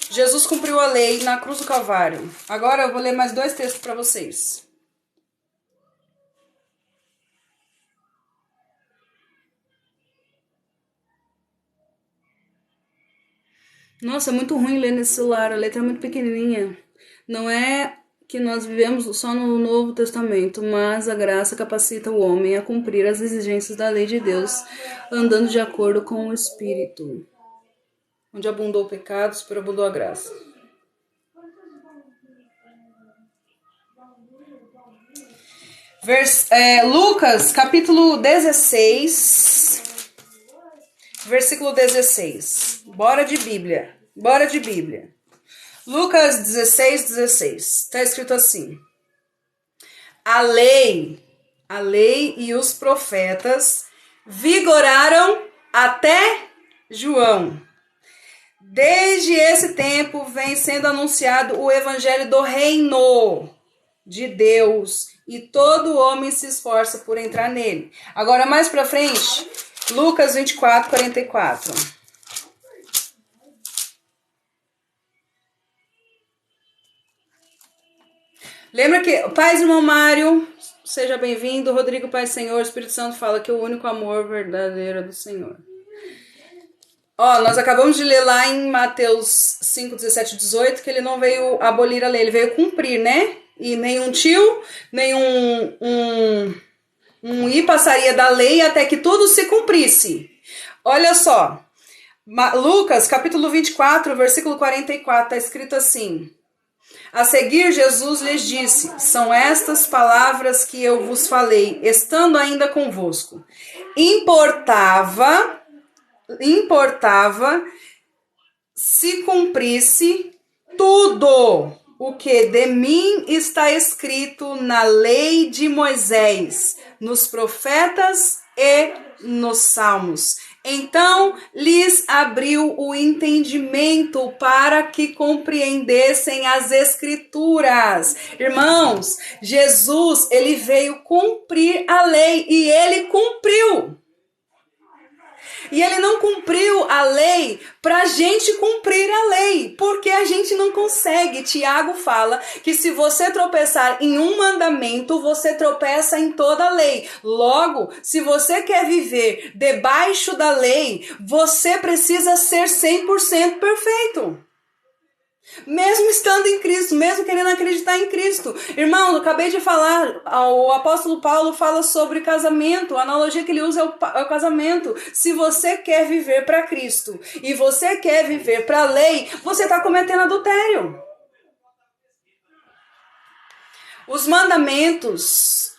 [SPEAKER 1] Jesus cumpriu a lei na cruz do Calvário. Agora eu vou ler mais 2 textos para vocês. Nossa, é muito ruim ler nesse celular, a letra é muito pequenininha. Não é que nós vivemos só no Novo Testamento, mas a graça capacita o homem a cumprir as exigências da lei de Deus, andando de acordo com o Espírito. Onde abundou o pecado, superabundou a graça. Lucas, capítulo 16, versículo 16. Bora de Bíblia. Lucas 16, 16. Está escrito assim. A lei e os profetas vigoraram até João. Desde esse tempo vem sendo anunciado o evangelho do reino de Deus e todo homem se esforça por entrar nele. Agora mais para frente, Lucas 24, 44. Lembra que, paz, irmão Mário, seja bem-vindo. Rodrigo, Pai Senhor, o Espírito Santo fala que o único amor verdadeiro é do Senhor. Ó, nós acabamos de ler lá em Mateus 5, 17 e 18 que ele não veio abolir a lei, ele veio cumprir, né? E nenhum tio, nenhum i passaria da lei até que tudo se cumprisse. Olha só, Lucas capítulo 24, versículo 44, está escrito assim: a seguir, Jesus lhes disse: são estas palavras que eu vos falei, estando ainda convosco. Importava se cumprisse tudo o que de mim está escrito na lei de Moisés, nos profetas e nos salmos. Então lhes abriu o entendimento para que compreendessem as escrituras. Irmãos, Jesus, ele veio cumprir a lei e ele cumpriu. E ele não cumpriu a lei para a gente cumprir a lei, porque a gente não consegue. Tiago fala que se você tropeçar em um mandamento, você tropeça em toda a lei. Logo, se você quer viver debaixo da lei, você precisa ser 100% perfeito. Mesmo estando em Cristo, mesmo querendo acreditar em Cristo. Irmão, eu acabei de falar, o apóstolo Paulo fala sobre casamento, a analogia que ele usa é o casamento. Se você quer viver para Cristo e você quer viver para a lei, você está cometendo adultério. Os mandamentos,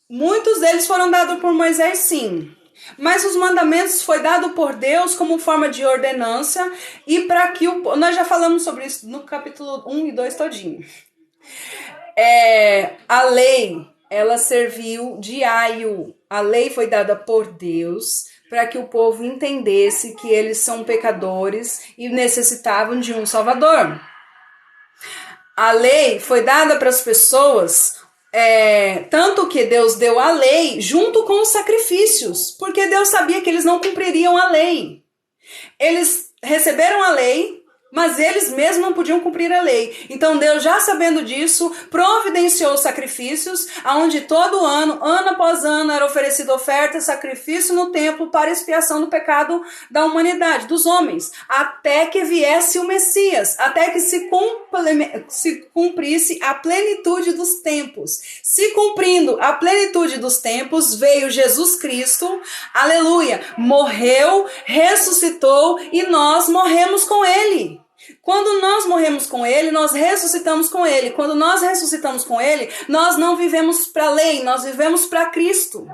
[SPEAKER 1] muitos deles foram dados por Moisés, sim. Mas os mandamentos foi dado por Deus como forma de ordenança e para que nós já falamos sobre isso no capítulo 1 e 2 todinho. A lei, ela serviu de aio. A lei foi dada por Deus para que o povo entendesse que eles são pecadores e necessitavam de um Salvador. A lei foi dada para as pessoas. Tanto que Deus deu a lei junto com os sacrifícios, porque Deus sabia que eles não cumpririam a lei. Eles receberam a lei, mas eles mesmos não podiam cumprir a lei. Então Deus, já sabendo disso, providenciou sacrifícios, onde todo ano após ano, era oferecido oferta e sacrifício no templo para expiação do pecado da humanidade, dos homens, até que viesse o Messias, até que se cumprisse a plenitude dos tempos. Se cumprindo a plenitude dos tempos, veio Jesus Cristo, aleluia, morreu, ressuscitou e nós morremos com ele. Quando nós morremos com ele, nós ressuscitamos com ele. Quando nós ressuscitamos com ele, nós não vivemos para a lei, nós vivemos para Cristo.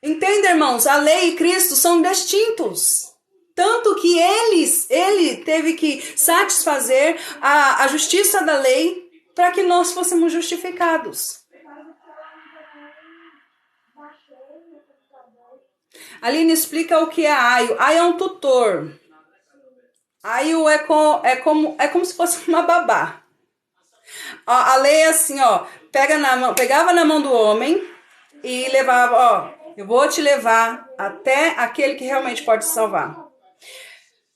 [SPEAKER 1] Entende, irmãos? A lei e Cristo são distintos. Tanto que ele teve que satisfazer a justiça da lei para que nós fôssemos justificados. Aline, explica o que é aio. Aio é um tutor. Aio é como se fosse uma babá. A lei é assim, ó, pegava na mão do homem e levava, ó, eu vou te levar até aquele que realmente pode te salvar.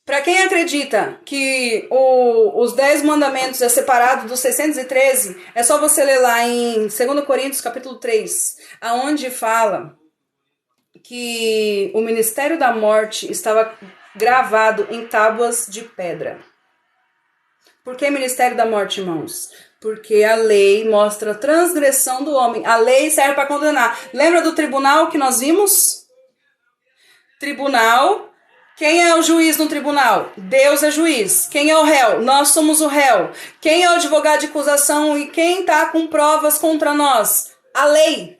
[SPEAKER 1] Para quem acredita que os 10 mandamentos é separado dos 613, é só você ler lá em 2 Coríntios capítulo 3, aonde fala que o ministério da morte estava gravado em tábuas de pedra. Por que ministério da morte, irmãos? Porque a lei mostra a transgressão do homem. A lei serve para condenar. Lembra do tribunal que nós vimos? Tribunal. Quem é o juiz no tribunal? Deus é juiz. Quem é o réu? Nós somos o réu. Quem é o advogado de acusação e quem está com provas contra nós? A lei.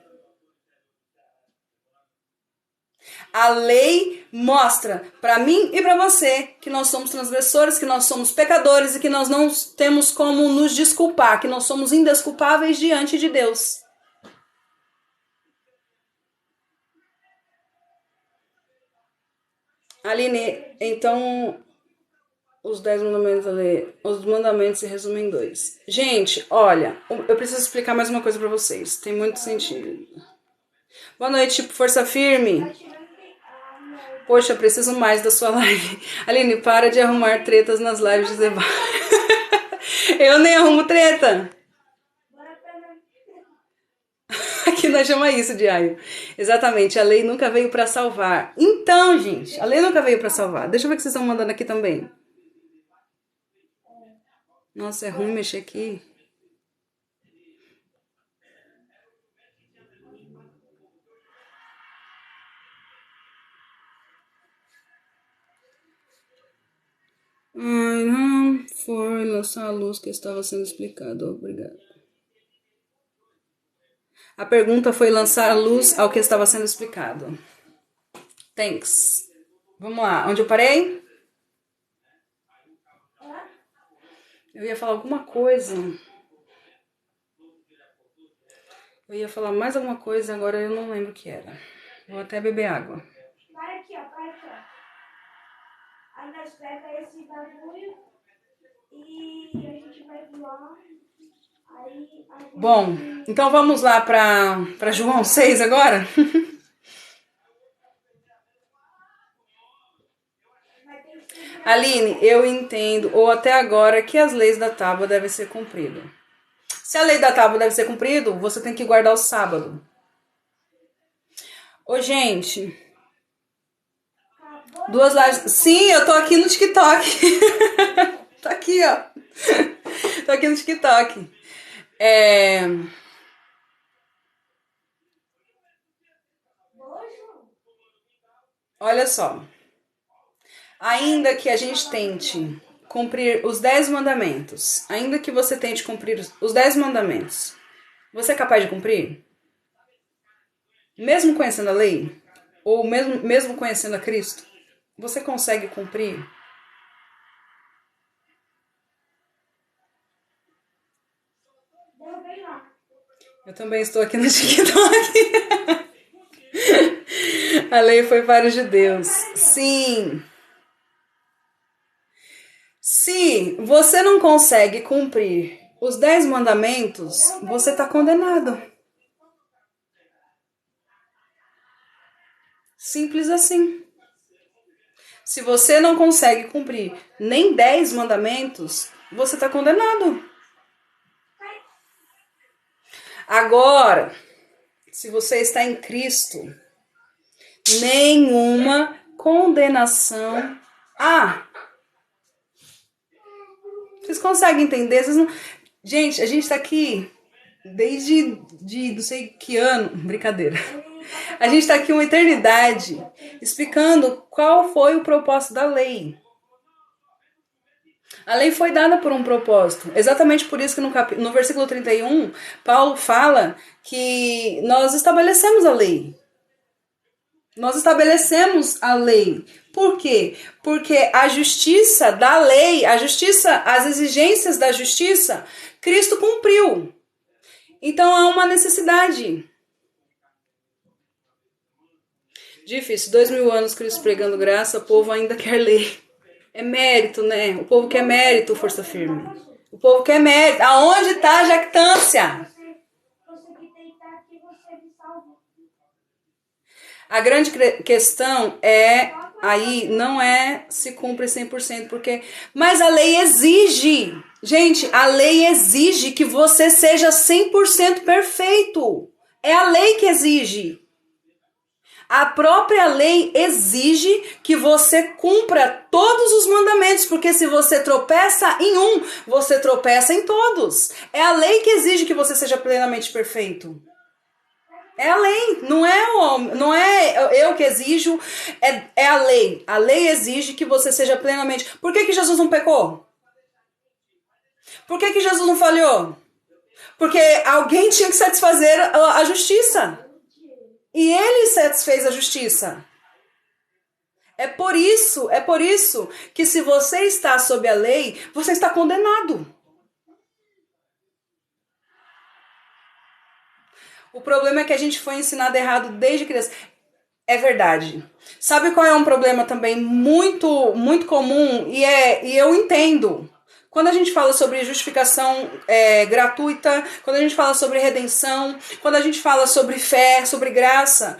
[SPEAKER 1] A lei mostra para mim e para você que nós somos transgressores, que nós somos pecadores e que nós não temos como nos desculpar, que nós somos indesculpáveis diante de Deus. Aline, então os 10 mandamentos da lei, os mandamentos se resumem em 2. Gente, olha, eu preciso explicar mais uma coisa pra vocês. Tem muito sentido. Boa noite, Força Firme. Poxa, preciso mais da sua live. Aline, para de arrumar tretas nas lives de Zeba. Eu nem arrumo treta. Aqui nós chamamos isso de aio. Exatamente, a lei nunca veio pra salvar. Então, gente, a lei nunca veio pra salvar. Deixa eu ver o que vocês estão mandando aqui também. Nossa, é ruim mexer aqui. Ai, não foi lançar a luz que estava sendo explicado. Obrigado. A pergunta foi lançar a luz ao que estava sendo explicado. Thanks. Vamos lá, onde eu parei? Eu ia falar alguma coisa. Eu ia falar mais alguma coisa, agora eu não lembro o que era. Vou até beber água.
[SPEAKER 2] Para aqui, ó. Aí nós pega esse bagulho e a gente vai voar. Aí a gente...
[SPEAKER 1] Bom, então vamos lá para João 6 agora? Aline, eu entendo, ou até agora, que as leis da tábua devem ser cumpridas. Se a lei da tábua deve ser cumprida, você tem que guardar o sábado. Ô, gente. Duas lives. Sim, eu tô aqui no TikTok. Tô aqui, ó. Tô aqui no TikTok. Olha só. Ainda que a gente tente cumprir os 10 mandamentos, ainda que você tente cumprir os 10 mandamentos, você é capaz de cumprir? Mesmo conhecendo a lei? Ou mesmo conhecendo a Cristo? Você consegue cumprir? Eu também estou aqui no TikTok. A lei foi para os judeus. Sim. Se você não consegue cumprir os 10 mandamentos, você está condenado. Simples assim. Se você não consegue cumprir nem 10 mandamentos, você está condenado. Agora, se você está em Cristo, nenhuma condenação há. Vocês conseguem entender? Vocês não... Gente, a gente está aqui desde não sei que ano. Brincadeira. A gente está aqui uma eternidade explicando qual foi o propósito da lei. A lei foi dada por um propósito. Exatamente por isso que no versículo 31, Paulo fala que nós estabelecemos a lei. Nós estabelecemos a lei. Por quê? Porque a justiça da lei, as exigências da justiça, Cristo cumpriu. Então há uma necessidade. Difícil, 2000 anos Cristo pregando graça, o povo ainda quer lei. É mérito, né? O povo quer mérito, Força Firme. O povo quer mérito. Aonde está a jactância? A grande questão aí não é se cumpre 100%, porque... Mas a lei exige. Gente, a lei exige que você seja 100% perfeito. É a lei que exige. A própria lei exige que você cumpra todos os mandamentos, porque se você tropeça em um, você tropeça em todos. É a lei que exige que você seja plenamente perfeito. É a lei, não é o homem, não é eu que exijo, é a lei. A lei exige que você seja plenamente... Por que Jesus não pecou? Por que Jesus não falhou? Porque alguém tinha que satisfazer a justiça. E ele satisfez a justiça. É por isso que se você está sob a lei, você está condenado. O problema é que a gente foi ensinado errado desde criança. É verdade. Sabe qual é um problema também muito comum e eu entendo. Quando a gente fala sobre justificação gratuita, quando a gente fala sobre redenção, quando a gente fala sobre fé, sobre graça,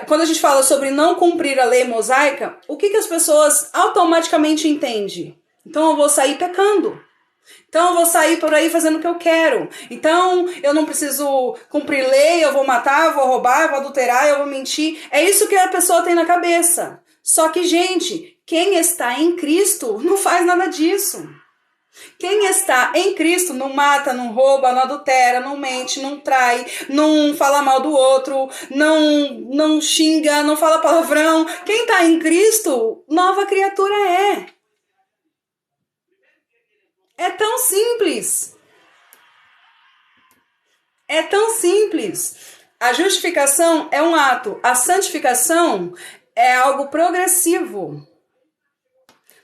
[SPEAKER 1] quando a gente fala sobre não cumprir a lei mosaica, o que as pessoas automaticamente entendem? Então eu vou sair pecando. Então eu vou sair por aí fazendo o que eu quero. Então eu não preciso cumprir lei, eu vou matar, eu vou roubar, eu vou adulterar, eu vou mentir. É isso que a pessoa tem na cabeça. Só que, gente, quem está em Cristo não faz nada disso. Quem está em Cristo não mata, não rouba, não adultera, não mente, não trai, não fala mal do outro, não xinga, não fala palavrão. Quem está em Cristo, nova criatura é. É tão simples. É tão simples. A justificação é um ato, a santificação é algo progressivo.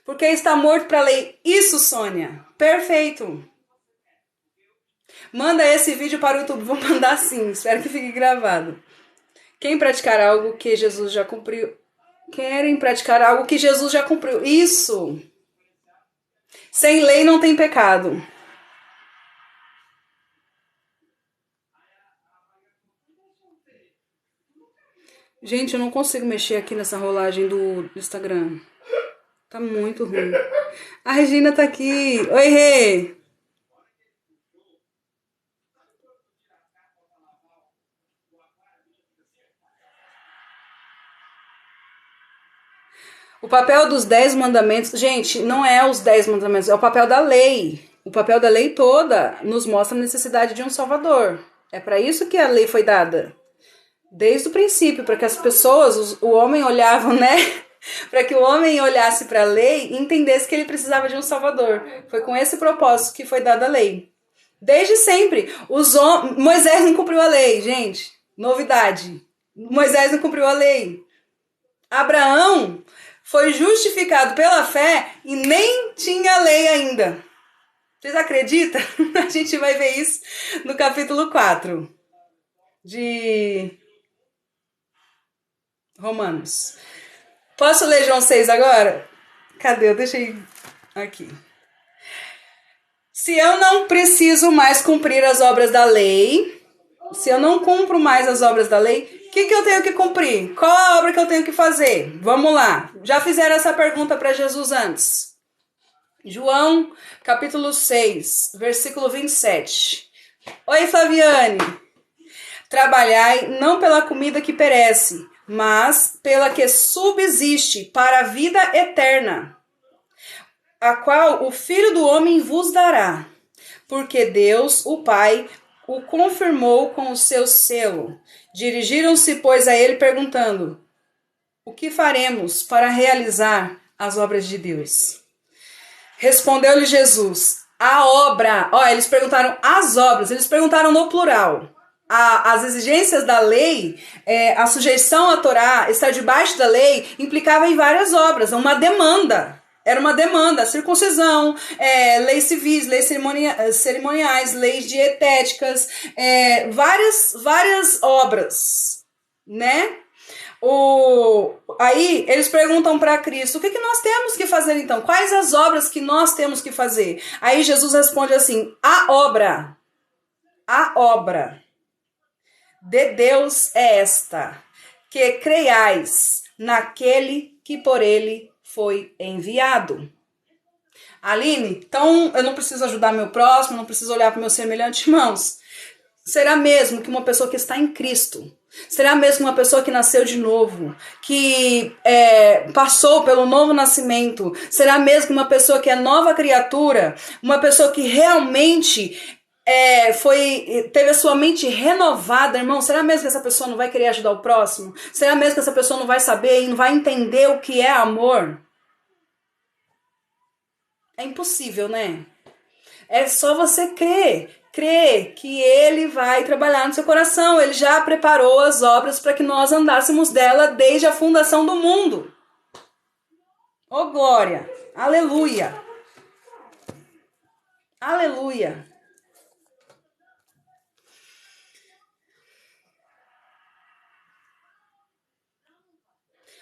[SPEAKER 1] Porque está morto para a lei. Isso, Sônia. Perfeito. Manda esse vídeo para o YouTube. Vou mandar sim. Espero que fique gravado. Quem praticar algo que Jesus já cumpriu. Querem praticar algo que Jesus já cumpriu. Isso. Sem lei não tem pecado. Gente, eu não consigo mexer aqui nessa rolagem do Instagram. Tá muito ruim. A Regina tá aqui. Oi, Rê. O papel dos 10 mandamentos, gente, não é os 10 mandamentos, é o papel da lei. O papel da lei toda nos mostra a necessidade de um Salvador. É para isso que a lei foi dada. Desde o princípio, para que as pessoas, o homem olhavam, né? Para que o homem olhasse para a lei e entendesse que ele precisava de um Salvador. Foi com esse propósito que foi dada a lei. Desde sempre. Moisés não cumpriu a lei, gente. Novidade. Moisés não cumpriu a lei. Abraão foi justificado pela fé e nem tinha lei ainda. Vocês acreditam? A gente vai ver isso no capítulo 4 de Romanos. Posso ler João 6 agora? Cadê? Eu deixei aqui. Se eu não preciso mais cumprir as obras da lei, se eu não cumpro mais as obras da lei, o que eu tenho que cumprir? Qual a obra que eu tenho que fazer? Vamos lá. Já fizeram essa pergunta para Jesus antes. João, capítulo 6, versículo 27. Oi, Flaviane. Trabalhai não pela comida que perece, mas pela que subsiste para a vida eterna, a qual o Filho do Homem vos dará. Porque Deus, o Pai, o confirmou com o seu selo. Dirigiram-se, pois, a ele perguntando: o que faremos para realizar as obras de Deus? Respondeu-lhe Jesus: a obra. Eles perguntaram as obras, eles perguntaram no plural. As exigências da lei, a sujeição à Torá, estar debaixo da lei, implicava em várias obras, uma demanda. Era uma demanda, circuncisão, leis civis, leis cerimoniais, leis dietéticas, várias obras, né? Aí eles perguntam para Cristo: o que nós temos que fazer então? Quais as obras que nós temos que fazer? Aí Jesus responde assim: a obra de Deus é esta, que creiais naquele que por ele foi enviado. Aline, então eu não preciso ajudar meu próximo, não preciso olhar para o meu semelhante, irmãos. Será mesmo que uma pessoa que está em Cristo, será mesmo uma pessoa que nasceu de novo, que passou pelo novo nascimento, será mesmo uma pessoa que é nova criatura, uma pessoa que realmente teve a sua mente renovada, irmão? Será mesmo que essa pessoa não vai querer ajudar o próximo? Será mesmo que essa pessoa não vai saber e não vai entender o que é amor? É impossível, né? É só você crer que ele vai trabalhar no seu coração. Ele já preparou as obras para que nós andássemos dela desde a fundação do mundo. Oh, glória! Aleluia! Aleluia!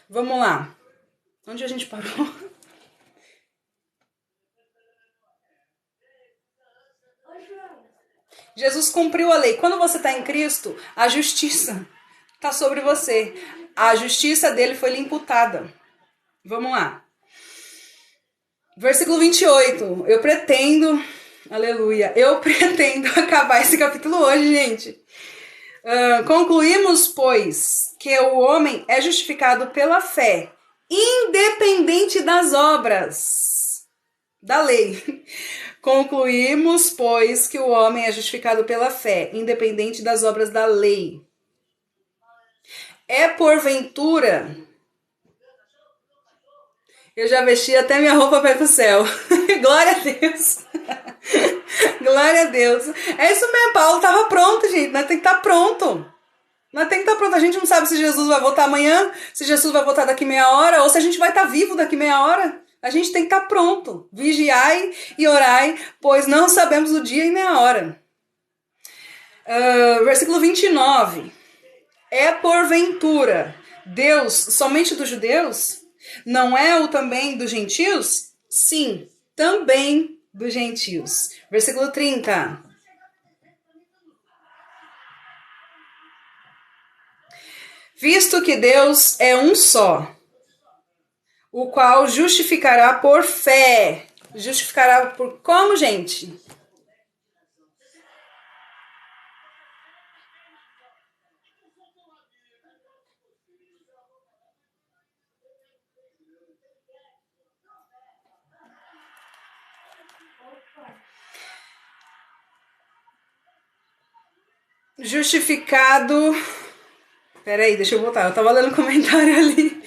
[SPEAKER 1] Vamos lá. Onde a gente parou? Jesus cumpriu a lei. Quando você está em Cristo, a justiça está sobre você. A justiça dele foi lhe imputada. Vamos lá. Versículo 28. Aleluia, eu pretendo acabar esse capítulo hoje, gente. Concluímos, pois, que o homem é justificado pela fé, independente das obras da lei. Concluímos, pois, que o homem é justificado pela fé, independente das obras da lei. É porventura... Eu já vesti até minha roupa para ir pro céu. Glória a Deus. Glória a Deus. É isso mesmo, Paulo estava pronto, gente. Nós tem que estar pronto. Nós tem que estar pronto. A gente não sabe se Jesus vai voltar amanhã, se Jesus vai voltar daqui meia hora, ou se a gente vai estar vivo daqui meia hora. A gente tem que estar pronto. Vigiai e orai, pois não sabemos o dia e nem a hora. Versículo 29. É porventura Deus somente dos judeus? Não é o também dos gentios? Sim, também dos gentios. Versículo 30. Visto que Deus é um só, o qual justificará por fé. Justificará por como, gente? Justificado... Peraí, deixa eu voltar. Eu tava lendo um comentário ali.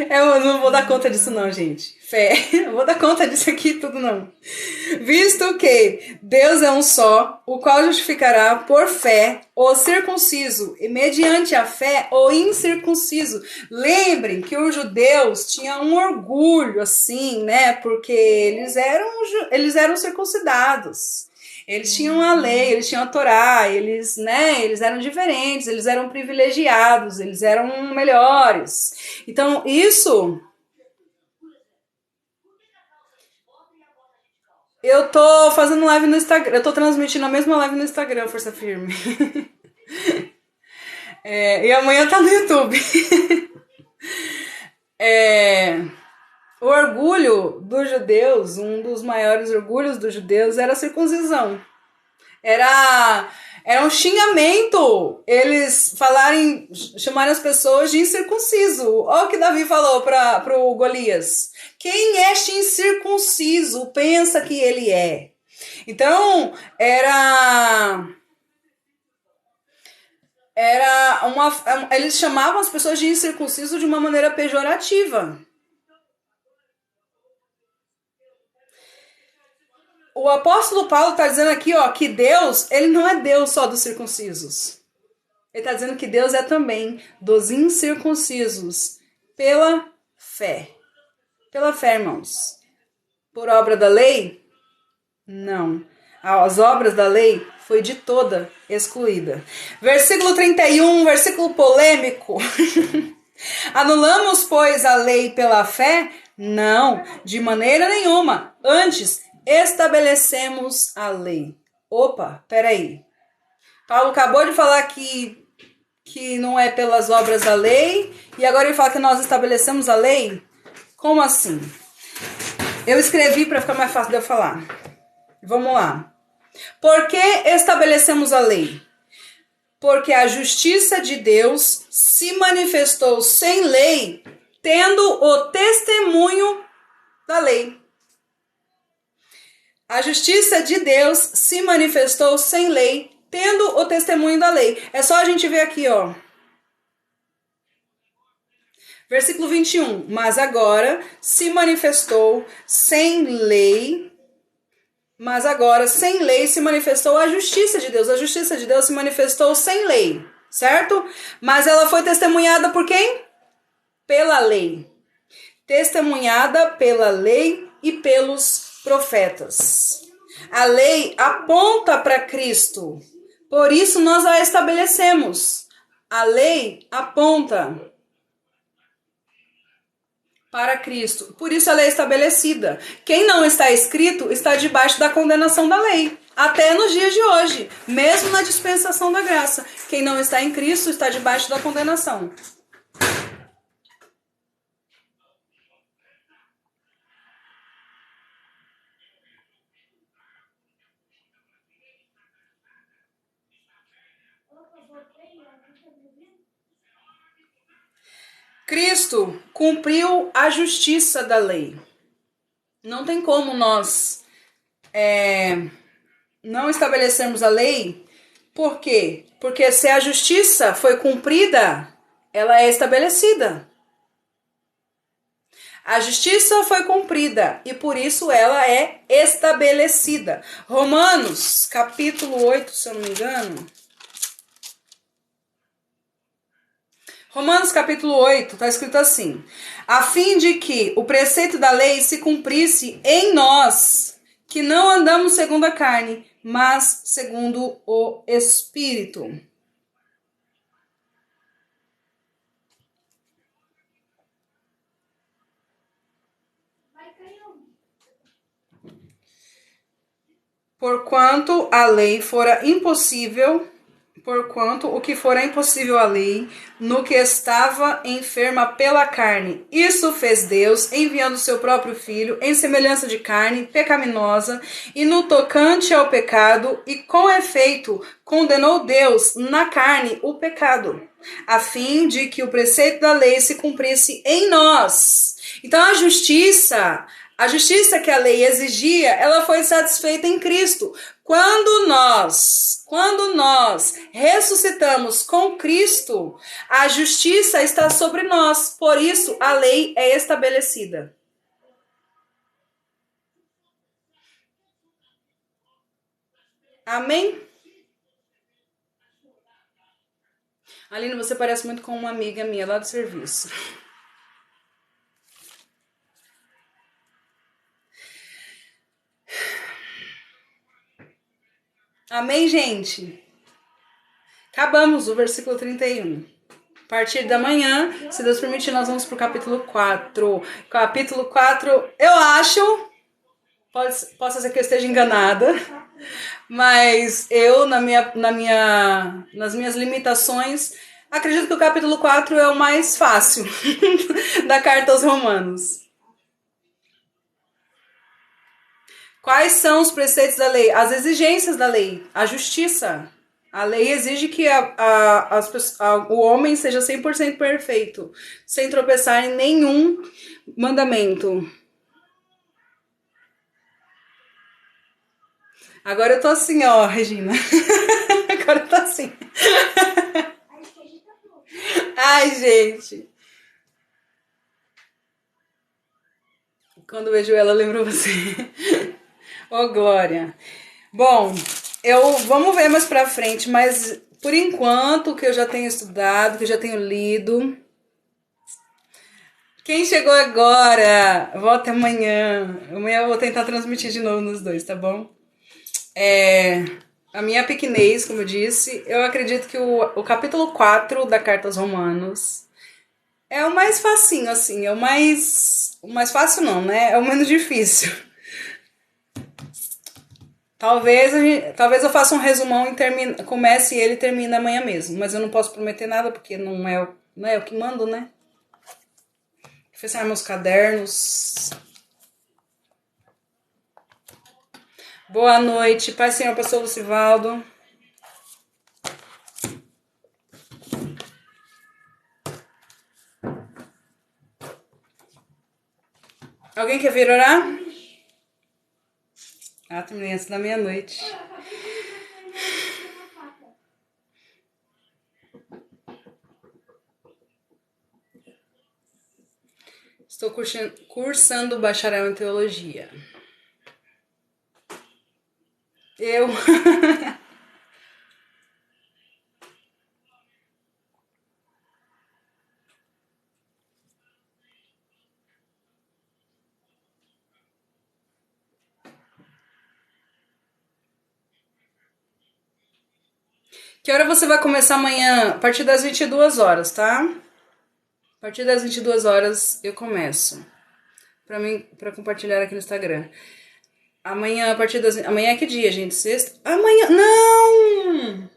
[SPEAKER 1] Eu não vou dar conta disso não, gente. Fé. Eu vou dar conta disso aqui tudo não. Visto que Deus é um só, o qual justificará por fé o circunciso, e mediante a fé o incircunciso. Lembrem que os judeus tinham um orgulho, assim, né? Porque eles eram circuncidados. Eles tinham a lei, eles tinham a Torá, eles eram diferentes, eles eram privilegiados, eles eram melhores. Então, isso... Eu tô fazendo live no Instagram, eu tô transmitindo a mesma live no Instagram, Força Firme. E amanhã tá no YouTube. O orgulho dos judeus, um dos maiores orgulhos dos judeus era a circuncisão. Era um xingamento eles chamarem as pessoas de incircunciso. Olha o que Davi falou pro Golias. Quem é incircunciso pensa que ele é. Então, eles chamavam as pessoas de incircunciso de uma maneira pejorativa. O apóstolo Paulo está dizendo aqui, ó, que Deus, ele não é Deus só dos circuncisos. Ele está dizendo que Deus é também dos incircuncisos, pela fé. Pela fé, irmãos. Por obra da lei? Não. As obras da lei foi de toda excluída. Versículo 31, versículo polêmico. Anulamos, pois, a lei pela fé? Não, de maneira nenhuma. Antes, estabelecemos a lei. Opa, peraí. Paulo acabou de falar que não é pelas obras da lei, e agora ele fala que nós estabelecemos a lei? Como assim? Eu escrevi para ficar mais fácil de eu falar. Vamos lá. Por que estabelecemos a lei? Porque a justiça de Deus se manifestou sem lei, tendo o testemunho da lei. A justiça de Deus se manifestou sem lei, tendo o testemunho da lei. É só a gente ver aqui, ó. Versículo 21. Mas agora se manifestou sem lei. Mas agora, sem lei, se manifestou a justiça de Deus. A justiça de Deus se manifestou sem lei, certo? Mas ela foi testemunhada por quem? Pela lei. Testemunhada pela lei e pelos profetas. A lei aponta para Cristo. Por isso nós a estabelecemos. A lei aponta. para Cristo. Por isso a lei é estabelecida. Quem não está escrito está debaixo da condenação da lei. Até nos dias de hoje, mesmo na dispensação da graça. Quem não está em Cristo está debaixo da condenação. Cristo cumpriu a justiça da lei. Não tem como nós não estabelecermos a lei. Por quê? Porque se a justiça foi cumprida, ela é estabelecida. A justiça foi cumprida e por isso ela é estabelecida. Romanos, capítulo 8, se eu não me engano. Romanos capítulo 8, está escrito assim: a fim de que o preceito da lei se cumprisse em nós, que não andamos segundo a carne, mas segundo o Espírito. Porquanto a lei fora impossível, porquanto o que fora impossível à lei, no que estava enferma pela carne, isso fez Deus, enviando seu próprio Filho, em semelhança de carne pecaminosa, e no tocante ao pecado, e com efeito condenou Deus na carne o pecado, a fim de que o preceito da lei se cumprisse em nós. Então a justiça que a lei exigia, ela foi satisfeita em Cristo. Quando nós ressuscitamos com Cristo, a justiça está sobre nós. Por isso, a lei é estabelecida. Amém? Aline, você parece muito com uma amiga minha lá do serviço. Amém, gente? Acabamos o versículo 31. A partir da manhã, se Deus permitir, nós vamos para o capítulo 4. Capítulo 4, eu acho, possa ser que eu esteja enganada, mas eu, nas minhas limitações, acredito que o capítulo 4 é o mais fácil da carta aos Romanos. Quais são os preceitos da lei? As exigências da lei, a justiça. A lei exige que o homem seja 100% perfeito, sem tropeçar em nenhum mandamento. Agora eu tô assim, ó, Regina. Agora eu tô assim. Ai, gente. Quando eu vejo ela, eu lembro você. Ô, Glória. Bom, vamos ver mais pra frente, mas por enquanto, que eu já tenho estudado, que eu já tenho lido. Quem chegou agora, volta amanhã. Amanhã eu vou tentar transmitir de novo nos dois, tá bom? A minha pequenez, como eu disse, eu acredito que o capítulo 4 da Carta aos Romanos é o mais facinho, assim, é o mais fácil não, né? É o menos difícil. Talvez eu faça um resumão e comece ele e termine amanhã mesmo, mas eu não posso prometer nada porque não é o que mando, né? Vou fechar meus cadernos. Boa noite, Pai Senhor, pastor Lucivaldo. Alguém quer vir orar? Terminei antes da meia-noite. Estou cursando bacharel em teologia. Eu... Que hora você vai começar amanhã? A partir das 22 horas, tá? A partir das 22 horas eu começo. Pra compartilhar aqui no Instagram. Amanhã, a partir das... Amanhã é que dia, gente? Sexta? Amanhã... Não!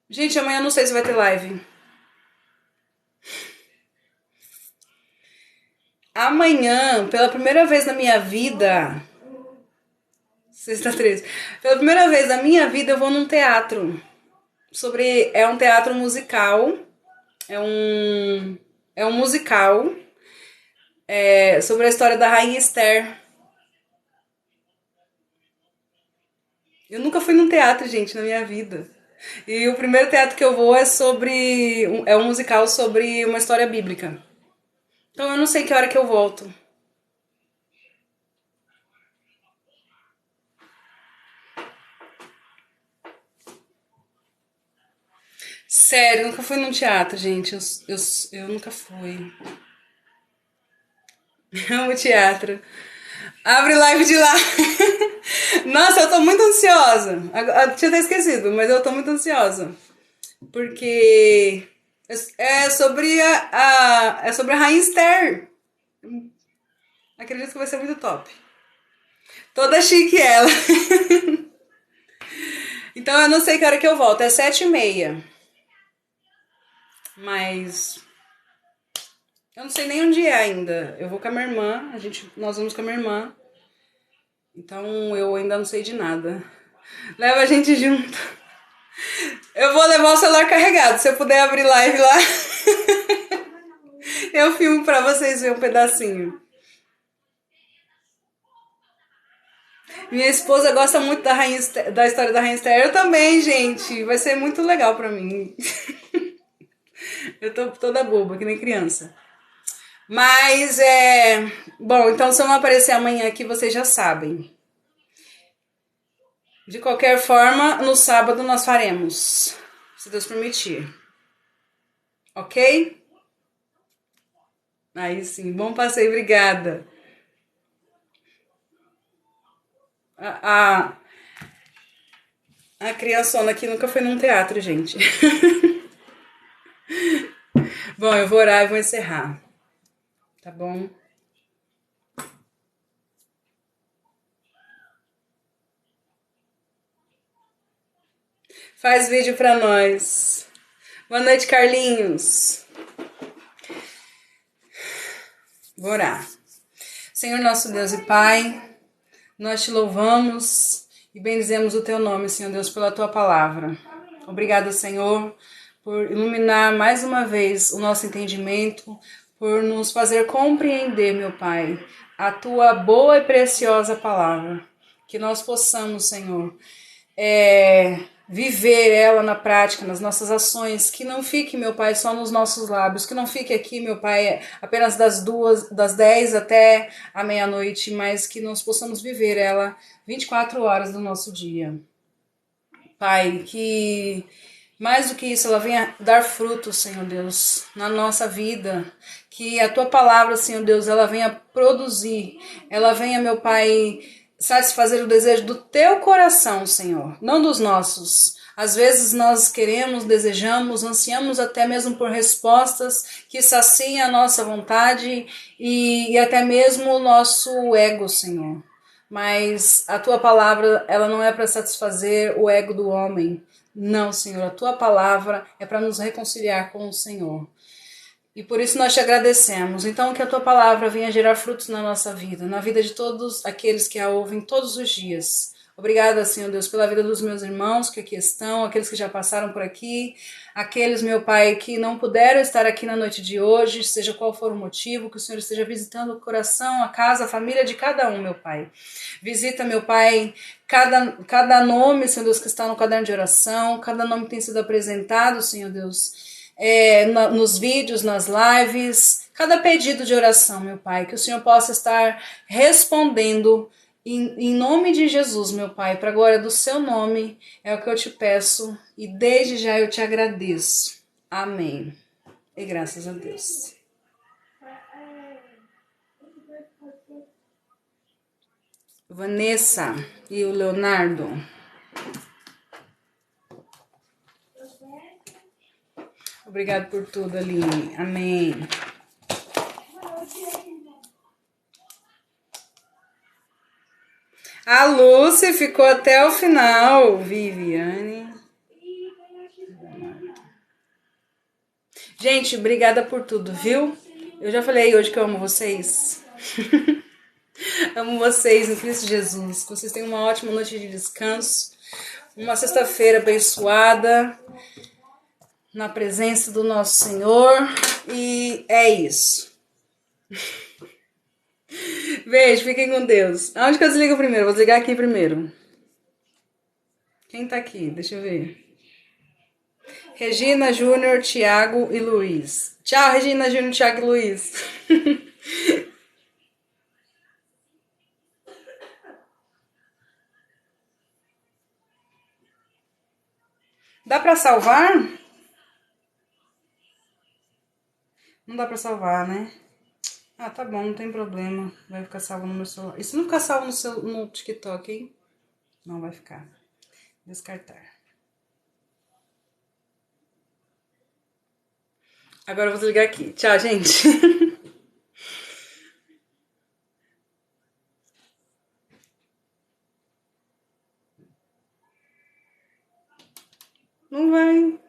[SPEAKER 1] Gente, amanhã eu não sei se vai ter live. Amanhã, pela primeira vez na minha vida... Sexta 13. Pela primeira vez na minha vida eu vou num teatro. É um teatro musical. É um musical. Sobre a história da Rainha Esther. Eu nunca fui num teatro, gente, na minha vida. E o primeiro teatro que eu vou é um musical sobre uma história bíblica. Então eu não sei que hora que eu volto. Sério, eu nunca fui num teatro, gente. Eu nunca fui. Amo teatro. Abre live de lá. Nossa, eu tô muito ansiosa. Eu tinha até esquecido, mas eu tô muito ansiosa. Porque é sobre é sobre a Rainha Esther. Acredito que vai ser muito top. Toda chique ela. Então eu não sei que hora que eu volto. É 7h30. Mas eu não sei nem onde é ainda. Eu vou com a minha irmã. Nós vamos com a minha irmã. Então eu ainda não sei de nada. Leva a gente junto. Eu vou levar o celular carregado. Se eu puder abrir live lá, eu filmo pra vocês verem um pedacinho. Minha esposa gosta muito da história da Rainha Esther. Eu também, gente. Vai ser muito legal pra mim. Eu tô toda boba, que nem criança. Mas bom, então se eu não aparecer amanhã aqui, vocês já sabem. De qualquer forma, no sábado nós faremos. Se Deus permitir. Ok? Aí sim, bom passeio, obrigada. A, a criançona aqui nunca foi num teatro, gente. Bom, eu vou orar e vou encerrar. Tá bom? Faz vídeo pra nós. Boa noite, Carlinhos. Vou orar. Senhor nosso Deus e Pai, nós te louvamos e bendizemos o teu nome, Senhor Deus, pela tua palavra. Obrigada, Senhor, por iluminar mais uma vez o nosso entendimento, por nos fazer compreender, meu Pai, a tua boa e preciosa palavra. Que nós possamos, Senhor, viver ela na prática, nas nossas ações, que não fique, meu Pai, só nos nossos lábios, que não fique aqui, meu Pai, apenas das 10 até a meia-noite, mas que nós possamos viver ela 24 horas do nosso dia. Pai, que mais do que isso, ela venha dar frutos, Senhor Deus, na nossa vida. Que a tua palavra, Senhor Deus, ela venha produzir, ela venha, meu Pai, satisfazer o desejo do teu coração, Senhor, não dos nossos. Às vezes nós queremos, desejamos, ansiamos até mesmo por respostas que saciem a nossa vontade e até mesmo o nosso ego, Senhor. Mas a tua palavra, ela não é para satisfazer o ego do homem. Não, Senhor, a tua palavra é para nos reconciliar com o Senhor. E por isso nós te agradecemos. Então, que a tua palavra venha gerar frutos na nossa vida, na vida de todos aqueles que a ouvem todos os dias. Obrigada, Senhor Deus, pela vida dos meus irmãos que aqui estão, aqueles que já passaram por aqui, aqueles, meu Pai, que não puderam estar aqui na noite de hoje, seja qual for o motivo, que o Senhor esteja visitando o coração, a casa, a família de cada um, meu Pai. Visita, meu Pai, cada nome, Senhor Deus, que está no caderno de oração, cada nome que tem sido apresentado, Senhor Deus, nos vídeos, nas lives, cada pedido de oração, meu Pai, que o Senhor possa estar respondendo em nome de Jesus, meu Pai, para a glória do seu nome, é o que eu te peço e desde já eu te agradeço. Amém. E graças a Deus. Vanessa e o Leonardo. Obrigado por tudo, Aline. Amém. A Lúcia ficou até o final. Viviane. Gente, obrigada por tudo, viu? Eu já falei hoje que eu amo vocês. Amo vocês em Cristo Jesus. Que vocês tenham uma ótima noite de descanso. Uma sexta-feira abençoada. Na presença do nosso Senhor. E é isso. Beijo, fiquem com Deus. Aonde que eu desligo primeiro? Vou desligar aqui primeiro. Quem tá aqui? Deixa eu ver. Regina, Júnior, Thiago e Luiz. Tchau, Regina, Júnior, Thiago e Luiz. Dá pra salvar? Não dá pra salvar, né? Ah, tá bom, não tem problema. Vai ficar salvo no meu celular. E se não ficar salvo no TikTok, hein? Não vai ficar. Descartar. Agora eu vou desligar aqui. Tchau, gente. Não vai.